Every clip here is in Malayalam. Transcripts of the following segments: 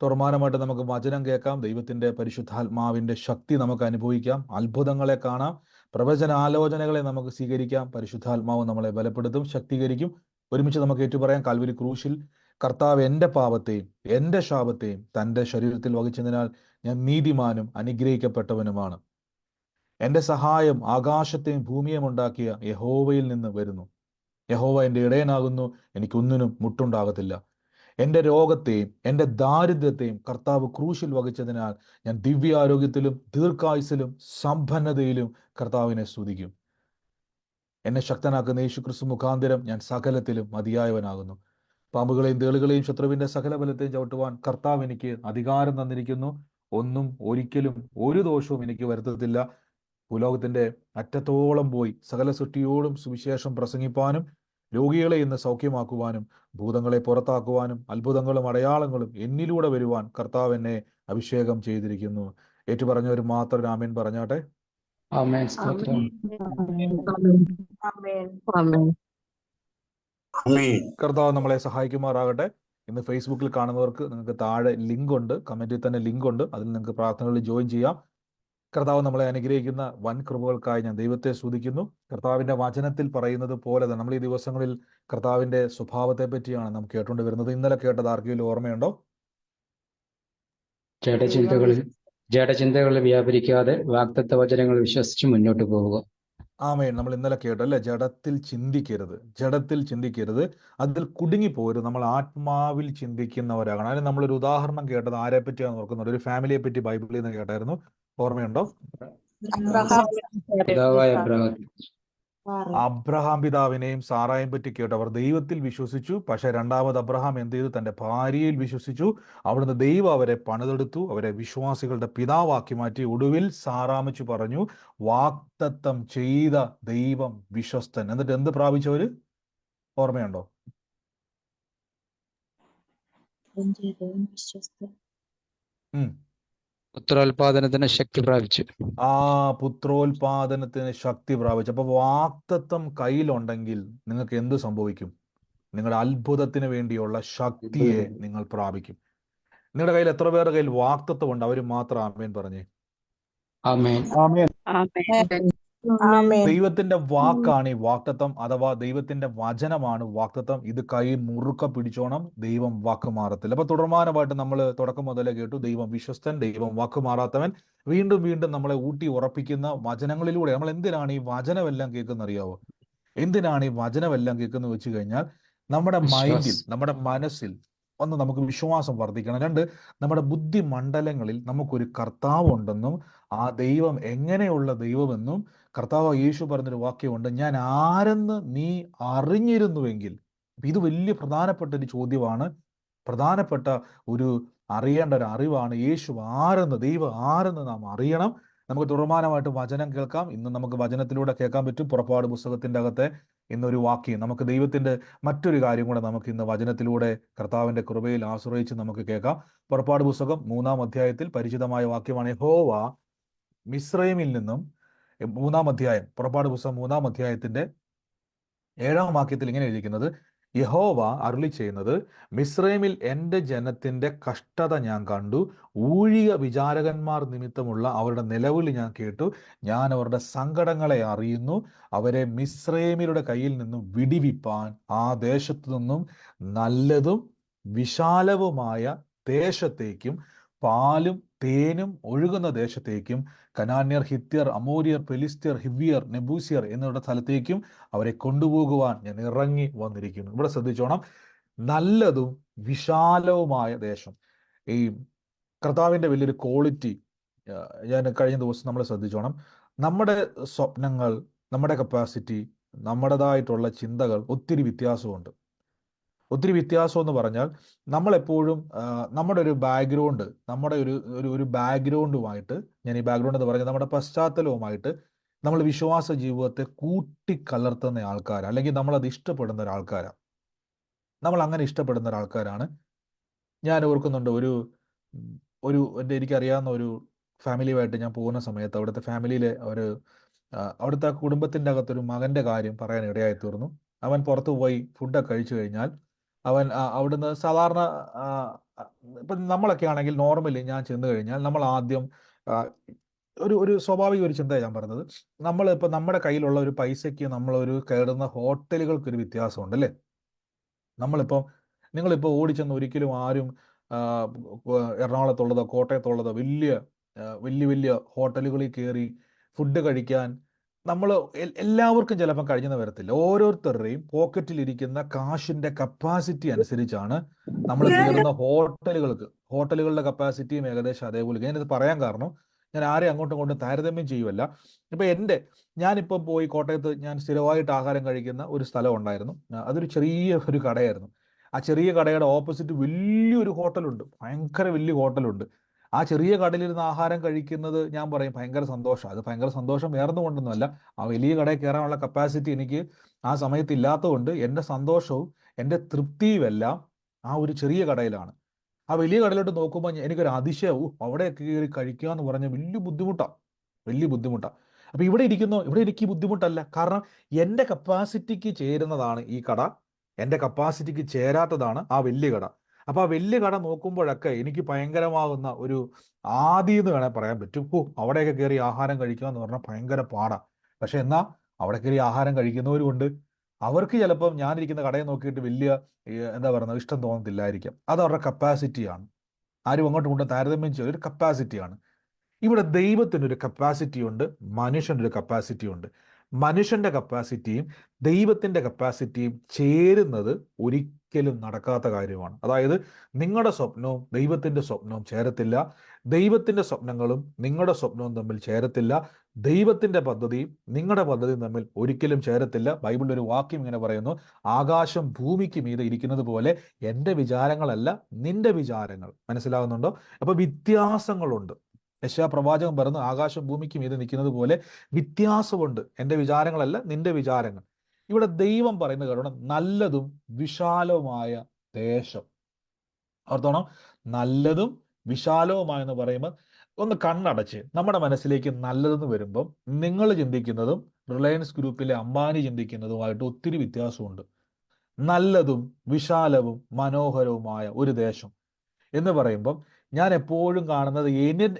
തുറമാനമായിട്ട് നമുക്ക് വചനം കേൾക്കാം, ദൈവത്തിൻ്റെ പരിശുദ്ധാത്മാവിൻ്റെ ശക്തി നമുക്ക് അനുഭവിക്കാം, അത്ഭുതങ്ങളെ കാണാം, പ്രവചനാലോചനകളെ നമുക്ക് സ്വീകരിക്കാം. പരിശുദ്ധാത്മാവ് നമ്മളെ ബലപ്പെടുത്തും, ശക്തീകരിക്കും. ഒരുമിച്ച് നമുക്ക് ഏറ്റുപറയാം. കാൽവരി ക്രൂശിൽ കർത്താവ് എൻ്റെ പാപത്തെയും എൻ്റെ ശാപത്തെയും തൻ്റെ ശരീരത്തിൽ വഹിച്ചതിനാൽ ഞാൻ നീതിമാനും അനുഗ്രഹിക്കപ്പെട്ടവനുമാണ്. എൻ്റെ സഹായം ആകാശത്തെയും ഭൂമിയെയും ഉണ്ടാക്കിയ യഹോവയിൽ നിന്ന് വരുന്നു. യഹോവ എൻ്റെ ഇടയനാകുന്നു, എനിക്കൊന്നിനും മുട്ടുണ്ടാകത്തില്ല. എൻ്റെ രോഗത്തെയും എൻ്റെ ദാരിദ്ര്യത്തെയും കർത്താവ് ക്രൂശിൽ വഹിച്ചതിനാൽ ഞാൻ ദിവ്യാരോഗ്യത്തിലും ദീർഘായുസിലും സമ്പന്നതയിലും കർത്താവിനെ സ്തുതിക്കും. എന്നെ ശക്തനാക്കുന്ന യേശുക്രിസ്തു മുഖാന്തരം ഞാൻ സകലത്തിലും മതിയായവനാകുന്നു. പാമ്പുകളെയും തേളുകളെയും ശത്രുവിൻ്റെ സകല ബലത്തെയും ചവിട്ടുവാൻ കർത്താവ് എനിക്ക് അധികാരം തന്നിരിക്കുന്നു. ഒന്നും ഒരിക്കലും ഒരു ദോഷവും എനിക്ക് വരുത്തത്തില്ല. ഭൂലോകത്തിൻ്റെ അറ്റത്തോളം പോയി സകല സൃഷ്ടിയോടും സുവിശേഷം പ്രസംഗിപ്പാനും രോഗികളെ ഇന്ന് സൗഖ്യമാക്കുവാനും ഭൂതങ്ങളെ പുറത്താക്കുവാനും അത്ഭുതങ്ങളും അടയാളങ്ങളും എന്നിലൂടെ വരുവാൻ കർത്താവ് എന്നെ അഭിഷേകം ചെയ്തിരിക്കുന്നു. ഏറ്റുപറഞ്ഞവർ മാത്രം ആമേൻ പറഞ്ഞാട്ടെ. ആമേൻ. സ്തോത്രം. കർത്താവ് നമ്മളെ സഹായിക്കുമാറാകട്ടെ. ഇന്ന് ഫേസ്ബുക്കിൽ കാണുന്നവർക്ക് നിങ്ങൾക്ക് താഴെ ലിങ്ക് ഉണ്ട്, കമന്റിൽ തന്നെ ലിങ്ക് ഉണ്ട്, അതിൽ നിങ്ങൾക്ക് പ്രാർത്ഥനകളിൽ ജോയിൻ ചെയ്യാം. കർത്താവ് നമ്മളെ അനുഗ്രഹിക്കുന്ന വൻ കൃപകൾക്കായി ഞാൻ ദൈവത്തെ സ്തുതിക്കുന്നു. കർത്താവിൻ്റെ വചനത്തിൽ പറയുന്നത് പോലെ തന്നെ നമ്മൾ ഈ ദിവസങ്ങളിൽ കർത്താവിൻ്റെ സ്വഭാവത്തെ പറ്റിയാണ് നാം കേട്ടുകൊണ്ട് വരുന്നത്. ഇന്നലെ കേട്ടത് ആർക്കെങ്കിലും ഓർമ്മയുണ്ടോ? ജഡചിന്തകളിൽ വ്യാപരിക്കാതെ വാഗ്ദത്ത വചനങ്ങൾ വിശ്വസിച്ച് മുന്നോട്ട് പോവുക. ആമേൻ. നമ്മൾ ഇന്നലെ കേട്ടു അല്ലേ, ജഡത്തിൽ ചിന്തിക്കരുത്, അതിൽ കുടുങ്ങിപ്പോരുത്, നമ്മൾ ആത്മാവിൽ ചിന്തിക്കുന്നവരാകണം. അതിന് നമ്മളൊരു ഉദാഹരണം കേട്ടത് ആരെ പറ്റിയാണെന്ന് ഓർക്കുന്നുണ്ട്? ഒരു ഫാമിലിയെ പറ്റി ബൈബിളിൽ നിന്ന് കേട്ടായിരുന്നു, ഓർമ്മയുണ്ടോ? അബ്രഹാം പിതാവിനെയും സാറായും പറ്റി കേട്ടു. അവർ ദൈവത്തിൽ വിശ്വസിച്ചു. പക്ഷെ രണ്ടാമത് അബ്രഹാം എന്ത് ചെയ്തു? തന്റെ ഭാര്യയിൽ വിശ്വസിച്ചു. അവിടുന്ന് ദൈവം അവരെ പണിതെടുത്തു, അവരെ വിശ്വാസികളുടെ പിതാവാക്കി മാറ്റി. ഒടുവിൽ സാറാമിച്ചു പറഞ്ഞു, വാഗ്ദത്തം ചെയ്ത ദൈവം വിശ്വസ്തൻ. എന്നിട്ട് എന്ത് പ്രാപിച്ചവര്? ഓർമ്മയുണ്ടോ? പുത്രോൽപാദനത്തിന് ശക്തി പ്രാപിച്ചു. പുത്രോൽപാദനത്തിന് ശക്തി പ്രാപിച്ചു. അപ്പൊ വാഗ്ദത്തം കയ്യിലുണ്ടെങ്കിൽ നിങ്ങൾക്ക് എന്ത് സംഭവിക്കും? നിങ്ങളുടെ അത്ഭുതത്തിന് വേണ്ടിയുള്ള ശക്തിയെ നിങ്ങൾ പ്രാപിക്കും. നിങ്ങളുടെ കയ്യിൽ എത്ര പേരുടെ കയ്യിൽ വാഗ്ദത്തം ഉണ്ട്? അവർ മാത്രം ആമേൻ പറഞ്ഞേ. ദൈവത്തിന്റെ വാക്കാണ് ഈ വാഗ്ദത്തം, അഥവാ ദൈവത്തിന്റെ വചനമാണ് വാഗ്ദത്തം. ഇത് കൈ മുറുക്ക പിടിച്ചോണം, ദൈവം വാക്ക് മാറത്തില്ല. അപ്പൊ തുടർമാനമായിട്ട് നമ്മൾ തുടക്കം മുതലേ കേട്ടു, ദൈവം വിശ്വസ്തൻ, ദൈവം വാക്ക് മാറാത്തവൻ. വീണ്ടും വീണ്ടും നമ്മളെ ഊട്ടി ഉറപ്പിക്കുന്ന വചനങ്ങളിലൂടെ നമ്മൾ എന്തിനാണ് ഈ വചനമെല്ലാം കേൾക്കുന്ന അറിയാവോ? എന്തിനാണ് ഈ വചനമെല്ലാം കേൾക്കുന്നത് വെച്ച് കഴിഞ്ഞാൽ നമ്മുടെ മൈൻഡിൽ, നമ്മുടെ മനസ്സിൽ ഒന്ന് നമുക്ക് വിശ്വാസം വർദ്ധിക്കണം. രണ്ട്, നമ്മുടെ ബുദ്ധി മണ്ഡലങ്ങളിൽ നമുക്കൊരു കർത്താവ് ഉണ്ടെന്നും ആ ദൈവം എങ്ങനെയുള്ള ദൈവമെന്നും കർത്താവ് യേശു പറഞ്ഞൊരു വാക്യമുണ്ട്, ഞാൻ ആരെന്ന് നീ അറിഞ്ഞിരുന്നുവെങ്കിൽ. ഇത് വലിയ പ്രധാനപ്പെട്ട ഒരു ചോദ്യമാണ്, പ്രധാനപ്പെട്ട ഒരു അറിയേണ്ട ഒരു അറിവാണ്. യേശു ആരെന്ന്, ദൈവം ആരെന്ന് നാം അറിയണം. നമുക്ക് തുടർമാനമായിട്ട് വചനം കേൾക്കാം. ഇന്ന് നമുക്ക് വചനത്തിലൂടെ കേൾക്കാൻ പറ്റും. പുറപ്പാട് പുസ്തകത്തിൻ്റെ അകത്തെ ഇന്നൊരു വാക്യം, നമുക്ക് ദൈവത്തിൻ്റെ മറ്റൊരു കാര്യം കൂടെ നമുക്ക് ഇന്ന് വചനത്തിലൂടെ കർത്താവിൻ്റെ കൃപയിൽ ആശ്രയിച്ച് നമുക്ക് കേൾക്കാം. പുറപ്പാട് പുസ്തകം 3-ാം അധ്യായത്തിൽ പരിചിതമായ വാക്യമാണ്. യഹോവ മിസ്രൈമിൽ നിന്നും, 3-ാം അധ്യായം, പുറപ്പാട് പുസ്തകം 3-ാം അധ്യായത്തിന്റെ 7-ാം വാക്യത്തിൽ ഇങ്ങനെ എഴുതിയിരിക്കുന്നത്, യഹോവ അരുളി ചെയ്യുന്നത്, മിസ്രൈമിൽ എൻ്റെ ജനത്തിന്റെ കഷ്ടത ഞാൻ കണ്ടു, ഊഴിക വിചാരകന്മാർ നിമിത്തമുള്ള അവരുടെ നിലവിളി ഞാൻ കേട്ടു, ഞാൻ അവരുടെ സങ്കടങ്ങളെ അറിയുന്നു, അവരെ മിസ്രൈമിയുടെ കയ്യിൽ നിന്നും വിടിവിപ്പാൻ ആ ദേശത്തു നിന്നും നല്ലതും വിശാലവുമായ ദേശത്തേക്കും പാലും തേനും ഒഴുകുന്ന ദേശത്തേക്കും കനാന്യർ, ഹിത്യർ, അമോര്യർ, ഫെലിസ്ത്യർ, ഹിവ്യർ, നെബൂസ്യർ എന്നിവരുടെ സ്ഥലത്തേക്കും അവരെ കൊണ്ടുപോകുവാൻ ഞാൻ ഇറങ്ങി വന്നിരിക്കുന്നു. ഇവിടെ ശ്രദ്ധിച്ചോണം, നല്ലതും വിശാലവുമായ ദേശം. ഈ കർത്താവിൻ്റെ വലിയൊരു ക്വാളിറ്റി ഞാൻ കഴിഞ്ഞ ദിവസം നമ്മൾ ശ്രദ്ധിച്ചോണം. നമ്മുടെ സ്വപ്നങ്ങൾ, നമ്മുടെ കപ്പാസിറ്റി, നമ്മുടേതായിട്ടുള്ള ചിന്തകൾ ഒത്തിരി വ്യത്യാസമുണ്ട്. ഒത്തിരി വ്യത്യാസം എന്ന് പറഞ്ഞാൽ നമ്മളെപ്പോഴും നമ്മുടെ ഒരു ബാക്ക്ഗ്രൗണ്ട്, നമ്മുടെ ഒരു ബാക്ക്ഗ്രൗണ്ടുമായിട്ട്, ഞാൻ ഈ ബാക്ക്ഗ്രൗണ്ട് എന്ന് പറഞ്ഞാൽ നമ്മുടെ പശ്ചാത്തലവുമായിട്ട് നമ്മൾ വിശ്വാസ ജീവിതത്തെ കൂട്ടിക്കലർത്തുന്ന ആൾക്കാരാണ്, അല്ലെങ്കിൽ നമ്മളത് ഇഷ്ടപ്പെടുന്ന ഒരാൾക്കാരാണ്. നമ്മൾ അങ്ങനെ ഇഷ്ടപ്പെടുന്ന ഒരാൾക്കാരാണ്. ഞാൻ ഓർക്കുന്നുണ്ട്, എനിക്കറിയാവുന്ന ഒരു ഫാമിലിയുമായിട്ട് ഞാൻ പോകുന്ന സമയത്ത് അവിടുത്തെ ഫാമിലിയിലെ അവിടുത്തെ കുടുംബത്തിൻ്റെ അകത്തൊരു മകൻ്റെ കാര്യം പറയാൻ ഇടയായി തീർന്നു. അവൻ പുറത്തു പോയി ഫുഡൊക്കെ കഴിച്ചു കഴിഞ്ഞാൽ അവൻ അവിടുന്ന് സാധാരണ ഇപ്പം നമ്മളൊക്കെ ആണെങ്കിൽ നോർമലി ഞാൻ ചെന്ന് കഴിഞ്ഞാൽ നമ്മൾ ആദ്യം ആ, ഒരു സ്വാഭാവിക ഒരു ചിന്ത ഞാൻ പറഞ്ഞത്, നമ്മളിപ്പോൾ നമ്മുടെ കയ്യിലുള്ള ഒരു പൈസയ്ക്ക് നമ്മളൊരു കയറുന്ന ഹോട്ടലുകൾക്ക് ഒരു വ്യത്യാസമുണ്ട് അല്ലേ. നമ്മളിപ്പോൾ നിങ്ങളിപ്പോൾ ഓടിച്ചെന്ന് ഒരിക്കലും ആരും ആ, എറണാകുളത്തുള്ളതോ കോട്ടയത്തുള്ളതോ വലിയ വലിയ വലിയ ഹോട്ടലുകളിൽ കയറി ഫുഡ് കഴിക്കാൻ നമ്മൾ എല്ലാവർക്കും ചിലപ്പോൾ കഴിഞ്ഞെന്ന് വരത്തില്ല. ഓരോരുത്തരുടെയും പോക്കറ്റിലിരിക്കുന്ന കാശിന്റെ കപ്പാസിറ്റി അനുസരിച്ചാണ് നമ്മൾ കയറുന്ന ഹോട്ടലുകളുടെ കപ്പാസിറ്റിയും ഏകദേശം അതേപോലെ. ഞാനിത് പറയാൻ കാരണം ഞാൻ ആരെയും അങ്ങോട്ടും ഇങ്ങോട്ടും താരതമ്യം ചെയ്യുമല്ല. ഇപ്പൊ ഞാനിപ്പോൾ പോയി കോട്ടയത്ത് ഞാൻ സ്ഥിരമായിട്ട് ആഹാരം കഴിക്കുന്ന ഒരു സ്ഥലം ഉണ്ടായിരുന്നു. അതൊരു ചെറിയ ഒരു കടയായിരുന്നു. ആ ചെറിയ കടയുടെ ഓപ്പോസിറ്റ് വലിയൊരു ഹോട്ടലുണ്ട്, ഭയങ്കര വലിയ ഹോട്ടലുണ്ട്. ആ ചെറിയ കടയിലിരുന്ന് ആഹാരം കഴിക്കുന്നത് ഞാൻ പറയും ഭയങ്കര സന്തോഷം. അത് ഭയങ്കര സന്തോഷം വേറൊന്നും കൊണ്ടൊന്നുമല്ല, ആ വലിയ കടയിൽ കയറാനുള്ള കപ്പാസിറ്റി എനിക്ക് ആ സമയത്ത് ഇല്ലാത്തതുകൊണ്ട് എൻ്റെ സന്തോഷവും എൻ്റെ തൃപ്തിയുമെല്ലാം ആ ഒരു ചെറിയ കടയിലാണ്. ആ വലിയ കടയിലോട്ട് നോക്കുമ്പോൾ എനിക്കൊരു അതിശയവും, അവിടെ കയറി കഴിക്കുക എന്ന് പറഞ്ഞാൽ വലിയ ബുദ്ധിമുട്ടാണ്, വലിയ ബുദ്ധിമുട്ടാണ്. അപ്പൊ ഇവിടെ എനിക്ക് ബുദ്ധിമുട്ടല്ല, കാരണം എൻ്റെ കപ്പാസിറ്റിക്ക് ചേരുന്നതാണ് ഈ കട, എൻ്റെ കപ്പാസിറ്റിക്ക് ചേരാത്തതാണ് ആ വലിയ കട. അപ്പൊ ആ വലിയ കട നോക്കുമ്പോഴൊക്കെ എനിക്ക് ഭയങ്കരമാകുന്ന ഒരു ആദി എന്ന് വേണേൽ പറയാൻ പറ്റും. അവിടെയൊക്കെ കയറി ആഹാരം കഴിക്കുക എന്ന് പറഞ്ഞാൽ ഭയങ്കര പാടാ. പക്ഷെ എന്നാ അവിടെ കയറി ആഹാരം കഴിക്കുന്നവരുമുണ്ട്. അവർക്ക് ചിലപ്പം ഞാനിരിക്കുന്ന കടയെ നോക്കിയിട്ട് വലിയ എന്താ പറയുന്നത് ഇഷ്ടം തോന്നത്തില്ലായിരിക്കാം. അത് അവരുടെ കപ്പാസിറ്റിയാണ്. ആരും അങ്ങോട്ടും ഇങ്ങോട്ടും താരതമ്യം ചെയ്യുന്ന ഒരു കപ്പാസിറ്റിയാണ്. ഇവിടെ ദൈവത്തിനൊരു കപ്പാസിറ്റി ഉണ്ട്, മനുഷ്യനൊരു കപ്പാസിറ്റി ഉണ്ട്. മനുഷ്യന്റെ കപ്പാസിറ്റിയും ദൈവത്തിന്റെ കപ്പാസിറ്റിയും ചേരുന്നത് ഒരിക്കലും നടക്കാത്ത കാര്യമാണ്. അതായത് നിങ്ങളുടെ സ്വപ്നവും ദൈവത്തിന്റെ സ്വപ്നവും ചേരത്തില്ല, ദൈവത്തിന്റെ സ്വപ്നങ്ങളും നിങ്ങളുടെ സ്വപ്നവും തമ്മിൽ ചേരത്തില്ല, ദൈവത്തിന്റെ പദ്ധതിയും നിങ്ങളുടെ പദ്ധതിയും തമ്മിൽ ഒരിക്കലും ചേരത്തില്ല. ബൈബിളിൽ ഒരു വാക്യം ഇങ്ങനെ പറയുന്നു, ആകാശം ഭൂമിക്ക് മീതെ ഇരിക്കുന്നത് പോലെ എൻ്റെ വിചാരങ്ങളല്ല നിന്റെ വിചാരങ്ങൾ. മനസ്സിലാകുന്നുണ്ടോ? അപ്പൊ വ്യത്യാസങ്ങളുണ്ട്. യെശയ്യാ പ്രവാചകൻ പറഞ്ഞു, ആകാശം ഭൂമിക്ക് മീതെ നിൽക്കുന്നത് പോലെ വ്യത്യാസമുണ്ട്, എൻ്റെ വിചാരങ്ങളല്ല നിന്റെ വിചാരങ്ങൾ. ഇവിടെ ദൈവം പറയുന്നത് കാരണം നല്ലതും വിശാലവുമായ ദേശം. ഓർത്തോണം, നല്ലതും വിശാലവുമായെന്ന് പറയുമ്പോൾ ഒന്ന് കണ്ണടച്ച് നമ്മുടെ മനസ്സിലേക്ക് നല്ലതെന്ന് വരുമ്പം നിങ്ങൾ ചിന്തിക്കുന്നതും റിലയൻസ് ഗ്രൂപ്പിലെ അംബാനി ചിന്തിക്കുന്നതുമായിട്ട് ഒത്തിരി വ്യത്യാസമുണ്ട്. നല്ലതും വിശാലവും മനോഹരവുമായ ഒരു ദേശം എന്ന് പറയുമ്പം ഞാൻ എപ്പോഴും കാണുന്നത്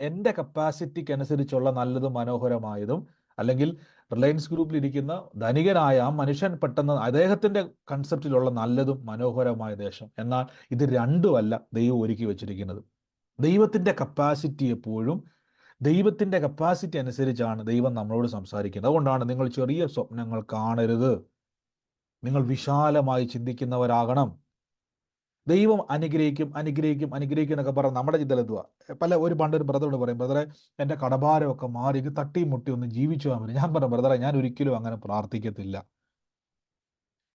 എൻ്റെ കപ്പാസിറ്റിക്ക് അനുസരിച്ചുള്ള നല്ലതും മനോഹരമായതും, അല്ലെങ്കിൽ റിലയൻസ് ഗ്രൂപ്പിൽ ഇരിക്കുന്ന ധനികനായ ആ മനുഷ്യൻ പെട്ടെന്ന് അദ്ദേഹത്തിന്റെ കൺസെപ്റ്റിലുള്ള നല്ലതും മനോഹരമായ ദേശം. എന്നാൽ ഇത് രണ്ടുമല്ല ദൈവം ഒരുക്കി വെച്ചിരിക്കുന്നത്. ദൈവത്തിന്റെ കപ്പാസിറ്റി എപ്പോഴും ദൈവത്തിന്റെ കപ്പാസിറ്റി അനുസരിച്ചാണ് ദൈവം നമ്മളോട് സംസാരിക്കുന്നത്. അതുകൊണ്ടാണ് നിങ്ങൾ ചെറിയ സ്വപ്നങ്ങൾ കാണരുത്, നിങ്ങൾ വിശാലമായി ചിന്തിക്കുന്നവരാകണം. ദൈവം അനുഗ്രഹിക്കും അനുഗ്രഹിക്കും അനുഗ്രഹിക്കും എന്നൊക്കെ പറഞ്ഞ് നമ്മുടെ ചിന്തയിലെത്തുക. പണ്ടൊരു ബ്രദറോട് പറയും, ബ്രദറെ എൻ്റെ കടഭാരമൊക്കെ മാറി ഇത് തട്ടിയും മുട്ടി ഒന്ന് ജീവിച്ചു പോകാൻ പറ്റും. ഞാൻ പറഞ്ഞു, ബ്രദറെ ഞാൻ ഒരിക്കലും അങ്ങനെ പ്രാർത്ഥിക്കത്തില്ല.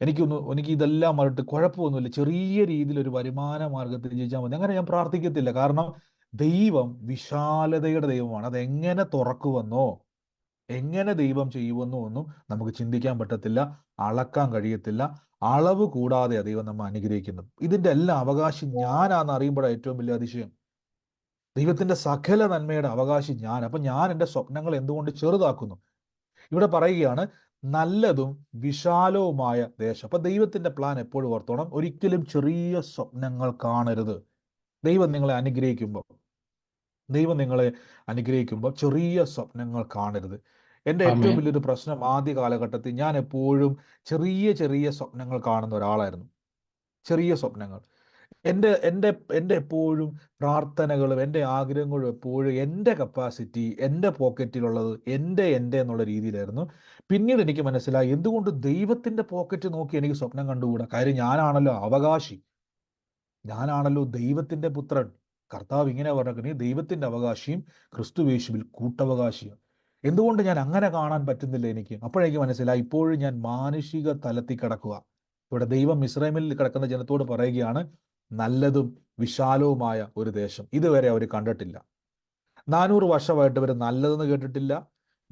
എനിക്ക് ഇതെല്ലാം പറഞ്ഞിട്ട് കുഴപ്പമൊന്നുമില്ല, ചെറിയ രീതിയിൽ ഒരു വരുമാന മാർഗത്തിൽ ജീവിച്ചാൽ മതി, അങ്ങനെ ഞാൻ പ്രാർത്ഥിക്കത്തില്ല. കാരണം ദൈവം വിശാലതയുടെ ദൈവമാണ്. അതെങ്ങനെ തുറക്കുമെന്നോ എങ്ങനെ ദൈവം ചെയ്യുമെന്നോ ഒന്നും നമുക്ക് ചിന്തിക്കാൻ പറ്റത്തില്ല, അളക്കാൻ കഴിയത്തില്ല. അളവ് കൂടാതെ ദൈവം നമ്മെ അനുഗ്രഹിക്കുന്നത്. ഇതിന്റെ എല്ലാം അവകാശി ഞാനാന്ന് അറിയുമ്പോഴാണ് ഏറ്റവും വലിയ അതിശയം. ദൈവത്തിന്റെ സകല നന്മയുടെ അവകാശി ഞാൻ. അപ്പൊ ഞാൻ എൻ്റെ സ്വപ്നങ്ങൾ എന്തുകൊണ്ട് ചെറുതാക്കുന്നു? ഇവിടെ പറയുകയാണ് നല്ലതും വിശാലവുമായ ദേശം. അപ്പൊ ദൈവത്തിന്റെ പ്ലാൻ എപ്പോഴും ഓർത്തോണം, ഒരിക്കലും ചെറിയ സ്വപ്നങ്ങൾ കാണരുത്. ദൈവം നിങ്ങളെ അനുഗ്രഹിക്കുമ്പോൾ ചെറിയ സ്വപ്നങ്ങൾ കാണരുത്. എൻ്റെ ഏറ്റവും വലിയൊരു പ്രശ്നം ആദ്യ കാലഘട്ടത്തിൽ ഞാൻ എപ്പോഴും ചെറിയ ചെറിയ സ്വപ്നങ്ങൾ കാണുന്ന ഒരാളായിരുന്നു. ചെറിയ സ്വപ്നങ്ങൾ. എൻ്റെ എപ്പോഴും പ്രാർത്ഥനകളും എൻ്റെ ആഗ്രഹങ്ങളും എപ്പോഴും എൻ്റെ കപ്പാസിറ്റി, എൻ്റെ പോക്കറ്റിലുള്ളത് എൻ്റെ എന്നുള്ള രീതിയിലായിരുന്നു. പിന്നീട് എനിക്ക് മനസ്സിലായി എന്തുകൊണ്ട് ദൈവത്തിൻ്റെ പോക്കറ്റ് നോക്കി എനിക്ക് സ്വപ്നം കണ്ടുകൂടാ. കാര്യം ഞാനാണല്ലോ അവകാശി, ഞാനാണല്ലോ ദൈവത്തിൻ്റെ പുത്രൻ. കർത്താവ് ഇങ്ങനെ പറഞ്ഞു, നീ ദൈവത്തിൻ്റെ അവകാശിയും ക്രിസ്തുയേശുവിൽ കൂട്ടവകാശിയും. എന്തുകൊണ്ട് ഞാൻ അങ്ങനെ കാണാൻ പറ്റുന്നില്ല എനിക്ക്? അപ്പോഴേക്ക് മനസ്സിലായി, ഇപ്പോഴും ഞാൻ മാനുഷിക തലത്തിൽ കിടക്കുക. ഇവിടെ ദൈവം മിസ്രൈമിൽ കിടക്കുന്ന ജനത്തോട് പറയുകയാണ്, നല്ലതും വിശാലവുമായ ഒരു ദേശം ഇതുവരെ അവർ കണ്ടിട്ടില്ല. 400 വർഷമായിട്ട് ഇവർ നല്ലതെന്ന് കേട്ടിട്ടില്ല,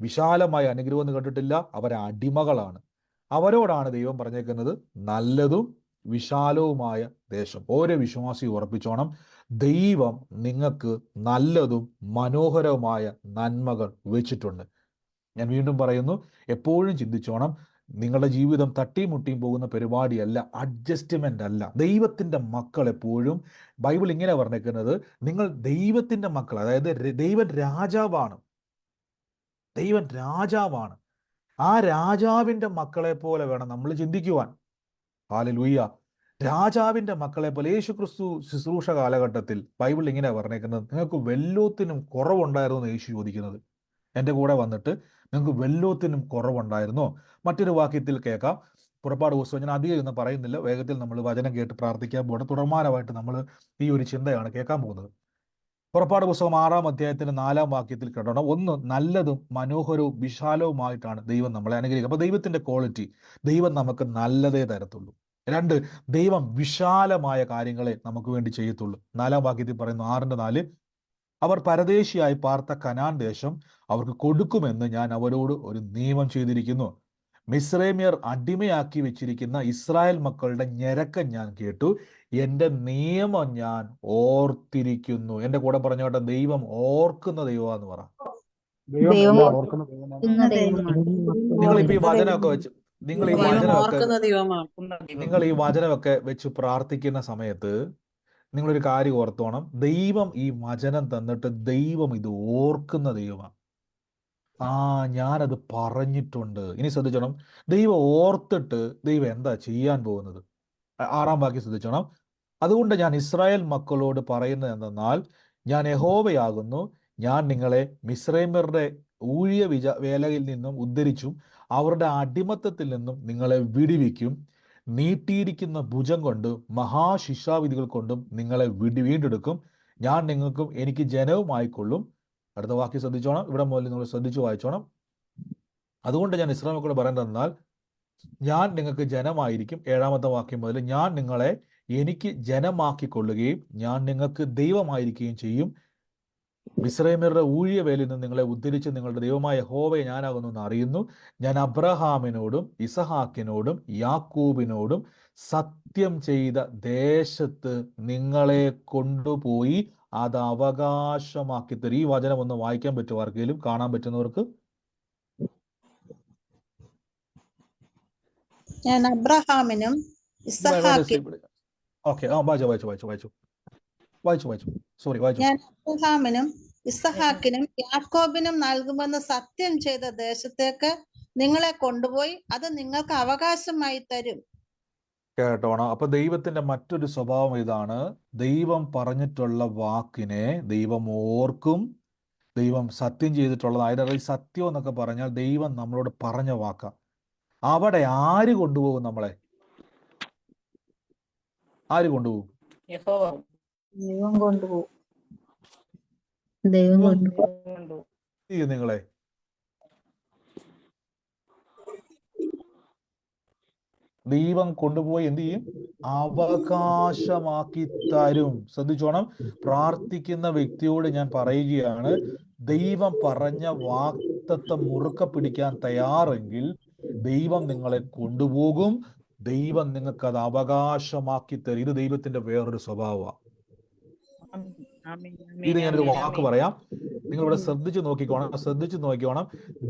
വിശാലമായ അനുഗ്രഹം എന്ന് കേട്ടിട്ടില്ല. അവരെ അടിമകളാണ്. അവരോടാണ് ദൈവം പറഞ്ഞേക്കുന്നത് നല്ലതും വിശാലവുമായ ദേശം. ഓരോ വിശ്വാസിയും ഉറപ്പിച്ചോണം, ദൈവം നിങ്ങൾക്ക് നല്ലതും മനോഹരവുമായ നന്മകൾ വെച്ചിട്ടുണ്ട്. ഞാൻ വീണ്ടും പറയുന്നു, എപ്പോഴും ചിന്തിച്ചോണം, നിങ്ങളുടെ ജീവിതം തട്ടിയും മുട്ടിയും പോകുന്ന പരിപാടിയല്ല, അഡ്ജസ്റ്റ്മെന്റ് അല്ല. ദൈവത്തിന്റെ മക്കൾ എപ്പോഴും, ബൈബിൾ ഇങ്ങനെ പറഞ്ഞേക്കുന്നത്, നിങ്ങൾ ദൈവത്തിന്റെ മക്കൾ, അതായത് ദൈവൻ രാജാവാണ്. ദൈവൻ രാജാവാണ്. ആ രാജാവിന്റെ മക്കളെ പോലെ വേണം നമ്മൾ ചിന്തിക്കുവാൻ. ഹല്ലേലൂയ. രാജാവിന്റെ മക്കളെ പോലെ യേശു ക്രിസ്തു ശുശ്രൂഷ കാലഘട്ടത്തിൽ ബൈബിൾ ഇങ്ങനെ പറഞ്ഞേക്കുന്നത്, നിങ്ങൾക്ക് വല്ലോത്തിനും കുറവുണ്ടായിരുന്നു എന്ന് യേശു ചോദിക്കുന്നത്. എൻ്റെ കൂടെ വന്നിട്ട് നിങ്ങൾക്ക് വല്ലോത്തിനും കുറവുണ്ടായിരുന്നോ? മറ്റൊരു വാക്യത്തിൽ കേൾക്കാം, പുറപ്പാട് പുസ്തകം. ഞാൻ അധികം ഒന്നും പറയുന്നില്ല, വേഗത്തിൽ നമ്മൾ വചനം കേട്ട് പ്രാർത്ഥിക്കാൻ പോകണം. തുടർമാനമായിട്ട് നമ്മൾ ഈ ഒരു ചിന്തയാണ് കേൾക്കാൻ പോകുന്നത്. പുറപ്പാട് പുസ്തകം 6-ാം അധ്യായത്തിന്റെ 4-ാം വാക്യത്തിൽ കേട്ടോണം. ഒന്ന്, നല്ലതും മനോഹരവും വിശാലവുമായിട്ടാണ് ദൈവം നമ്മളെ അനുഗ്രഹിക്കുക. അപ്പൊ ദൈവത്തിന്റെ ക്വാളിറ്റി, ദൈവം നമുക്ക് നല്ലതേ തരത്തുള്ളൂ. 2, ദൈവം വിശാലമായ കാര്യങ്ങളെ നമുക്ക് വേണ്ടി ചെയ്യത്തുള്ളൂ. 4-ാം വാക്യത്തിൽ പറയുന്നു, 6:4, അവർ പരദേശിയായി പാർത്ത കനാൻ ദേശം അവർക്ക് കൊടുക്കുമെന്ന് ഞാൻ അവരോട് ഒരു നിയമം ചെയ്തിരിക്കുന്നു. മിസ്രൈമ്യർ അടിമയാക്കി വെച്ചിരിക്കുന്ന ഇസ്രായേൽ മക്കളുടെ ഞരക്കം ഞാൻ കേട്ടു, എൻ്റെ നിയമം ഞാൻ ഓർത്തിരിക്കുന്നു. എൻ്റെ കൂടെ പറഞ്ഞോട്ടെ, ദൈവം ഓർക്കുന്ന ദൈവമാന്ന് പറ. ദൈവം ദൈവം എല്ലാം ഓർക്കുന്ന ദൈവമാണ്. ഓർക്കുന്ന ദൈവമാണ്. നിങ്ങളിപ്പോ ഈ വചനമൊക്കെ വെച്ച് നിങ്ങൾ ഈ ദൈവം വചനമൊക്കെ ഓർക്കുന്ന ദൈവമാണ്. നിങ്ങൾ ഈ വചനമൊക്കെ വെച്ച് പ്രാർത്ഥിക്കുന്ന സമയത്ത് നിങ്ങളൊരു കാര്യം ഓർത്തോണം, ദൈവം ഈ വചനം തന്നിട്ട് ദൈവം ഇത് ഓർക്കുന്ന ദൈവമാണ്. ഞാനത് പറഞ്ഞിട്ടുണ്ട്. ഇനി ശ്രദ്ധിച്ചോണം, ദൈവം ഓർത്തിട്ട് ദൈവം എന്താ ചെയ്യാൻ പോകുന്നത്? 6-ാം വാക്യം ശ്രദ്ധിച്ചോണം. അതുകൊണ്ട് ഞാൻ ഇസ്രായേൽ മക്കളോട് പറയുന്നത് എന്തെന്നാൽ, ഞാൻ യഹോവയാകുന്നു, ഞാൻ നിങ്ങളെ മിസ്രൈമ്യരുടെ ഊഴിയ വേലയിൽ നിന്നും ഉദ്ധരിച്ചും അവരുടെ അടിമത്തത്തിൽ നിന്നും നിങ്ങളെ വിടുവിക്കും. നീട്ടിയിരിക്കുന്ന ഭുജം കൊണ്ടും മഹാശിക്ഷാവിധികൾ കൊണ്ടും നിങ്ങളെ വീണ്ടെടുക്കും. ഞാൻ നിങ്ങൾക്കും എനിക്ക് ജനവുമായിക്കൊള്ളും. അടുത്ത വാക്യം ശ്രദ്ധിച്ചോണം, ഇവിടെ മുതൽ നിങ്ങൾ ശ്രദ്ധിച്ചു വായിച്ചോണം. അതുകൊണ്ട് ഞാൻ ഇസ്രായേൽ മക്കളോട് പറയുന്നതെന്നാൽ, ഞാൻ നിങ്ങൾക്ക് ജനമായിരിക്കും. 7-ാമത്തെ വാക്യം മുതൽ, ഞാൻ നിങ്ങളെ എനിക്ക് ജനമാക്കിക്കൊള്ളുകയും ഞാൻ നിങ്ങൾക്ക് ദൈവമായിരിക്കുകയും ചെയ്യും. മിസ്രൈമ്യരുടെ ഊഴിയ വേലയിൽ നിന്ന് നിങ്ങളെ ഉദ്ധരിച്ച് നിങ്ങളുടെ ദൈവമായ യഹോവയെ ഞാനാകുന്നു എന്ന് അറിയുന്നു. ഞാൻ അബ്രഹാമിനോടും ഇസഹാക്കിനോടും യാക്കൂബിനോടും സത്യം ചെയ്ത ദേശത്ത് നിങ്ങളെ കൊണ്ടുപോയി അത് അവകാശമാക്കി തരും. ഈ വചനം ഒന്ന് വായിക്കാൻ പറ്റുമോ ആർക്കെങ്കിലും? കാണാൻ പറ്റുന്നവർക്ക്? ഞാൻ അബ്രഹാമിനും ഇസഹാക്കിനും ഓക്കെ, വായിച്ചു. സോറി, വായിച്ചു. ഞാൻ അബ്രഹാമിനും ഇസഹാക്കിനും യാക്കോബിനും നൽകുമെന്ന് സത്യം ചെയ്ത ദേശത്തേക്ക് നിങ്ങളെ കൊണ്ടുപോയി അത് നിങ്ങൾക്ക് അവകാശമായി തരും. കേട്ടോണം. അപ്പൊ ദൈവത്തിന്റെ മറ്റൊരു സ്വഭാവം ഇതാണ്, ദൈവം പറഞ്ഞിട്ടുള്ള വാക്കിനെ ദൈവം ഓർക്കും. ദൈവം സത്യം ചെയ്തിട്ടുള്ളത്, അതായത് ഈ സത്യം എന്നൊക്കെ പറഞ്ഞാൽ ദൈവം നമ്മളോട് പറഞ്ഞ വാക്ക. അവിടെ ആര് കൊണ്ടുപോകും നമ്മളെ? ആര് കൊണ്ടുപോകും? ദൈവം കൊണ്ടുപോകും. ദൈവം കൊണ്ടുപോകും. നിങ്ങളെ ദൈവം കൊണ്ടുപോയി എന്ത് ചെയ്യും? അവകാശമാക്കി തരും. ശ്രദ്ധിച്ചോണം, പ്രാർത്ഥിക്കുന്ന വ്യക്തിയോട് ഞാൻ പറയുകയാണ്, ദൈവം പറഞ്ഞ വാഗ്ദത്തം മുറുക്ക പിടിക്കാൻ തയ്യാറെങ്കിൽ ദൈവം നിങ്ങളെ കൊണ്ടുപോകും. ദൈവം നിങ്ങൾക്ക് അത് അവകാശമാക്കി തരും. ഇത് ദൈവത്തിന്റെ വേറൊരു സ്വഭാവമാണ്. ഇത് ഞാനൊരു വാക്ക് പറയാം, നിങ്ങൾ ഇവിടെ ശ്രദ്ധിച്ചു നോക്കിക്കോണം.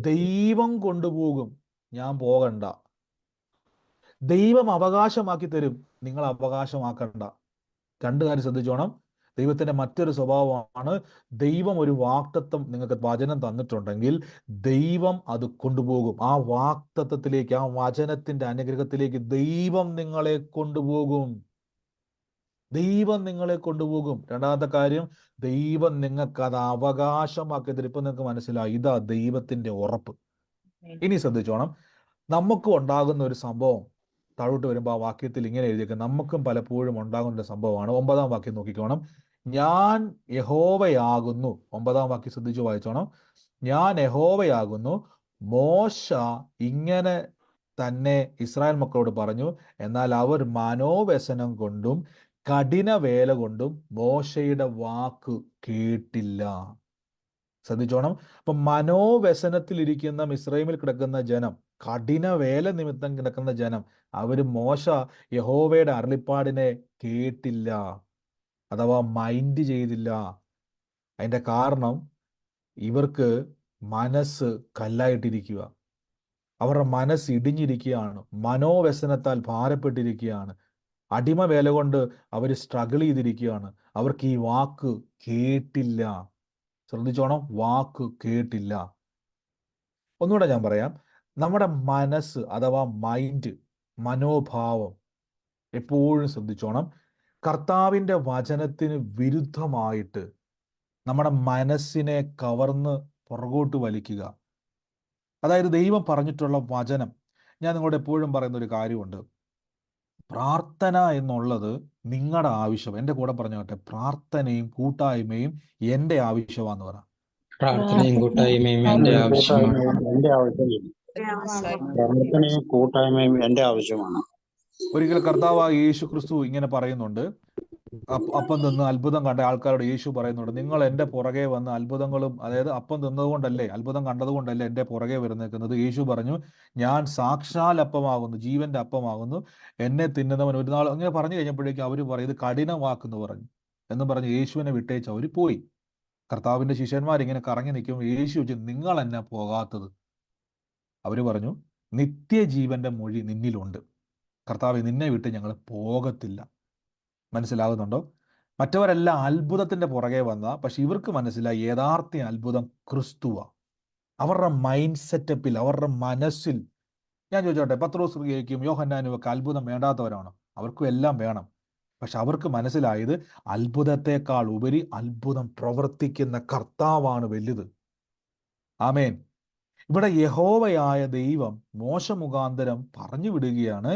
ദൈവം കൊണ്ടുപോകും, ഞാൻ പോകണ്ട. ദൈവം അവകാശമാക്കി തരും, നിങ്ങൾ അവകാശമാക്കണ്ട. 2 കാര്യം ശ്രദ്ധിച്ചോണം. ദൈവത്തിന്റെ മറ്റൊരു സ്വഭാവമാണ്, ദൈവം ഒരു വാഗ്ദത്തം നിങ്ങൾക്ക് വചനം തന്നിട്ടുണ്ടെങ്കിൽ ദൈവം അത് കൊണ്ടുപോകും. ആ വാഗ്ദത്തത്തിലേക്ക്, ആ വചനത്തിന്റെ അനുഗ്രഹത്തിലേക്ക് ദൈവം നിങ്ങളെ കൊണ്ടുപോകും. ദൈവം നിങ്ങളെ കൊണ്ടുപോകും. 2-ാമത്തെ കാര്യം, ദൈവം നിങ്ങൾക്ക് അത് അവകാശമാക്കി തരും. ഇപ്പൊ നിങ്ങൾക്ക് മനസ്സിലായി, ഇതാ ദൈവത്തിന്റെ ഉറപ്പ്. ഇനി ശ്രദ്ധിച്ചോണം, നമുക്ക് ഉണ്ടാകുന്ന ഒരു സംഭവം താഴോട്ട് വരുമ്പോൾ ആ വാക്യത്തിൽ ഇങ്ങനെ എഴുതിയേക്കും, നമുക്കും പലപ്പോഴും ഉണ്ടാകുന്ന ഒരു സംഭവമാണ്. 9-ാം വാക്യം നോക്കിക്കോണം. ഞാൻ യഹോവയാകുന്നു. 9-ാം വാക്യം ശ്രദ്ധിച്ചു വായിച്ചോണം. ഞാൻ യഹോവയാകുന്നു. മോശ ഇങ്ങനെ തന്നെ ഇസ്രായേൽ മക്കളോട് പറഞ്ഞു, എന്നാൽ അവർ മനോവ്യസനം കൊണ്ടും കഠിന വേല കൊണ്ടും മോശയുടെ വാക്ക് കേട്ടില്ല. ശ്രദ്ധിച്ചോണം. അപ്പൊ മനോവ്യസനത്തിലിരിക്കുന്ന മിസ്രൈമിൽ കിടക്കുന്ന ജനം, കഠിന വേല നിമിത്തം കിടക്കുന്ന ജനം, അവര് മോശ യഹോവയുടെ അരുളിപ്പാടിനെ കേട്ടില്ല, അഥവാ മൈൻഡ് ചെയ്തില്ല. അതിന്റെ കാരണം, ഇവർക്ക് മനസ്സ് കല്ലായിട്ടിരിക്കുക. അവരുടെ മനസ്സ് ഇടിഞ്ഞിരിക്കുകയാണ്, മനോവ്യസനത്താൽ ഭാരപ്പെട്ടിരിക്കുകയാണ്, അടിമ വേല കൊണ്ട് അവർ സ്ട്രഗിൾ ചെയ്തിരിക്കുകയാണ്. അവർക്ക് ഈ വാക്ക് കേട്ടില്ല. ശ്രദ്ധിച്ചോണം, വാക്ക് കേട്ടില്ല. ഒന്നുകൂടെ ഞാൻ പറയാം, നമ്മുടെ മനസ്സ് അഥവാ മൈൻഡ്, മനോഭാവം എപ്പോഴും ശ്രദ്ധിച്ചോണം. കർത്താവിൻ്റെ വചനത്തിന് വിരുദ്ധമായിട്ട് നമ്മുടെ മനസ്സിനെ കവർന്ന് പുറകോട്ട് വലിക്കുക. അതായത് ദൈവം പറഞ്ഞിട്ടുള്ള വചനം, ഞാൻ നിങ്ങളോട് എപ്പോഴും പറയുന്ന ഒരു കാര്യമുണ്ട്, പ്രാർത്ഥന എന്നുള്ളത് നിങ്ങളുടെ ആവശ്യം. എൻ്റെ കൂടെ പറഞ്ഞോട്ടെ, പ്രാർത്ഥനയും കൂട്ടായ്മയും എൻ്റെ ആവശ്യമാണെന്ന് പറ. പ്രാർത്ഥനയും കൂട്ടായ്മയും എന്റെ ആവശ്യമാണ്. എന്റെ ആവശ്യമാണ്. പ്രാർത്ഥനയും കൂട്ടായ്മയും എന്റെ ആവശ്യമാണ്. ഒരിക്കൽ കർത്താവായ യേശു ക്രിസ്തു ഇങ്ങനെ പറയുന്നുണ്ട്, അപ്പം തിന്ന് അത്ഭുതം കണ്ട ആൾക്കാരോട് യേശു പറയുന്നുണ്ട്, നിങ്ങൾ എൻ്റെ പുറകെ വന്ന് അത്ഭുതങ്ങളും, അതായത് അപ്പം തിന്നതുകൊണ്ടല്ലേ, അത്ഭുതം കണ്ടതുകൊണ്ടല്ലേ എൻ്റെ പുറകെ വരുന്നേക്കുന്നത്. യേശു പറഞ്ഞു, ഞാൻ സാക്ഷാൽ അപ്പമാകുന്നു, ജീവന്റെ അപ്പമാകുന്നു, എന്നെ തിന്നുന്നവൻ ഒരു നാൾ. അങ്ങനെ പറഞ്ഞു കഴിഞ്ഞപ്പോഴേക്കും അവർ പറയും, ഇത് കഠിനവാക്കെന്ന് പറഞ്ഞു. എന്ന് പറഞ്ഞ് യേശുവിനെ വിട്ടേച്ച് അവർ പോയി. കർത്താവിന്റെ ശിഷ്യന്മാരിങ്ങനെ കറങ്ങി നിൽക്കുമ്പോൾ യേശു ചോദിച്ചു, നിങ്ങൾ എന്നാ പോകാത്തത്? അവർ പറഞ്ഞു, നിത്യജീവന്റെ മൊഴി നിന്നിലുണ്ട്, കർത്താവ് നിന്നെ വിട്ട് ഞങ്ങൾ പോകത്തില്ല. മനസ്സിലാകുന്നുണ്ടോ? മറ്റവരെല്ലാം അത്ഭുതത്തിന്റെ പുറകെ വന്ന, പക്ഷെ ഇവർക്ക് മനസ്സിലായി യഥാർത്ഥ അത്ഭുതം ക്രിസ്തുവ. അവരുടെ മൈൻഡ് സെറ്റപ്പിൽ, അവരുടെ മനസ്സിൽ. ഞാൻ ചോദിച്ചോട്ടെ, പത്രോസും യോഹന്നാനും ഒക്കെ അത്ഭുതം വേണ്ടാത്തവരാണോ? അവർക്കും എല്ലാം വേണം. പക്ഷെ അവർക്ക് മനസ്സിലായത് അത്ഭുതത്തെക്കാൾ ഉപരി അത്ഭുതം പ്രവർത്തിക്കുന്ന കർത്താവാണ് വലുത്. ആമേൻ. ഇവിടെ യഹോവയായ ദൈവം മോശ മുഖാന്തരം പറഞ്ഞു വിടുകയാണ്,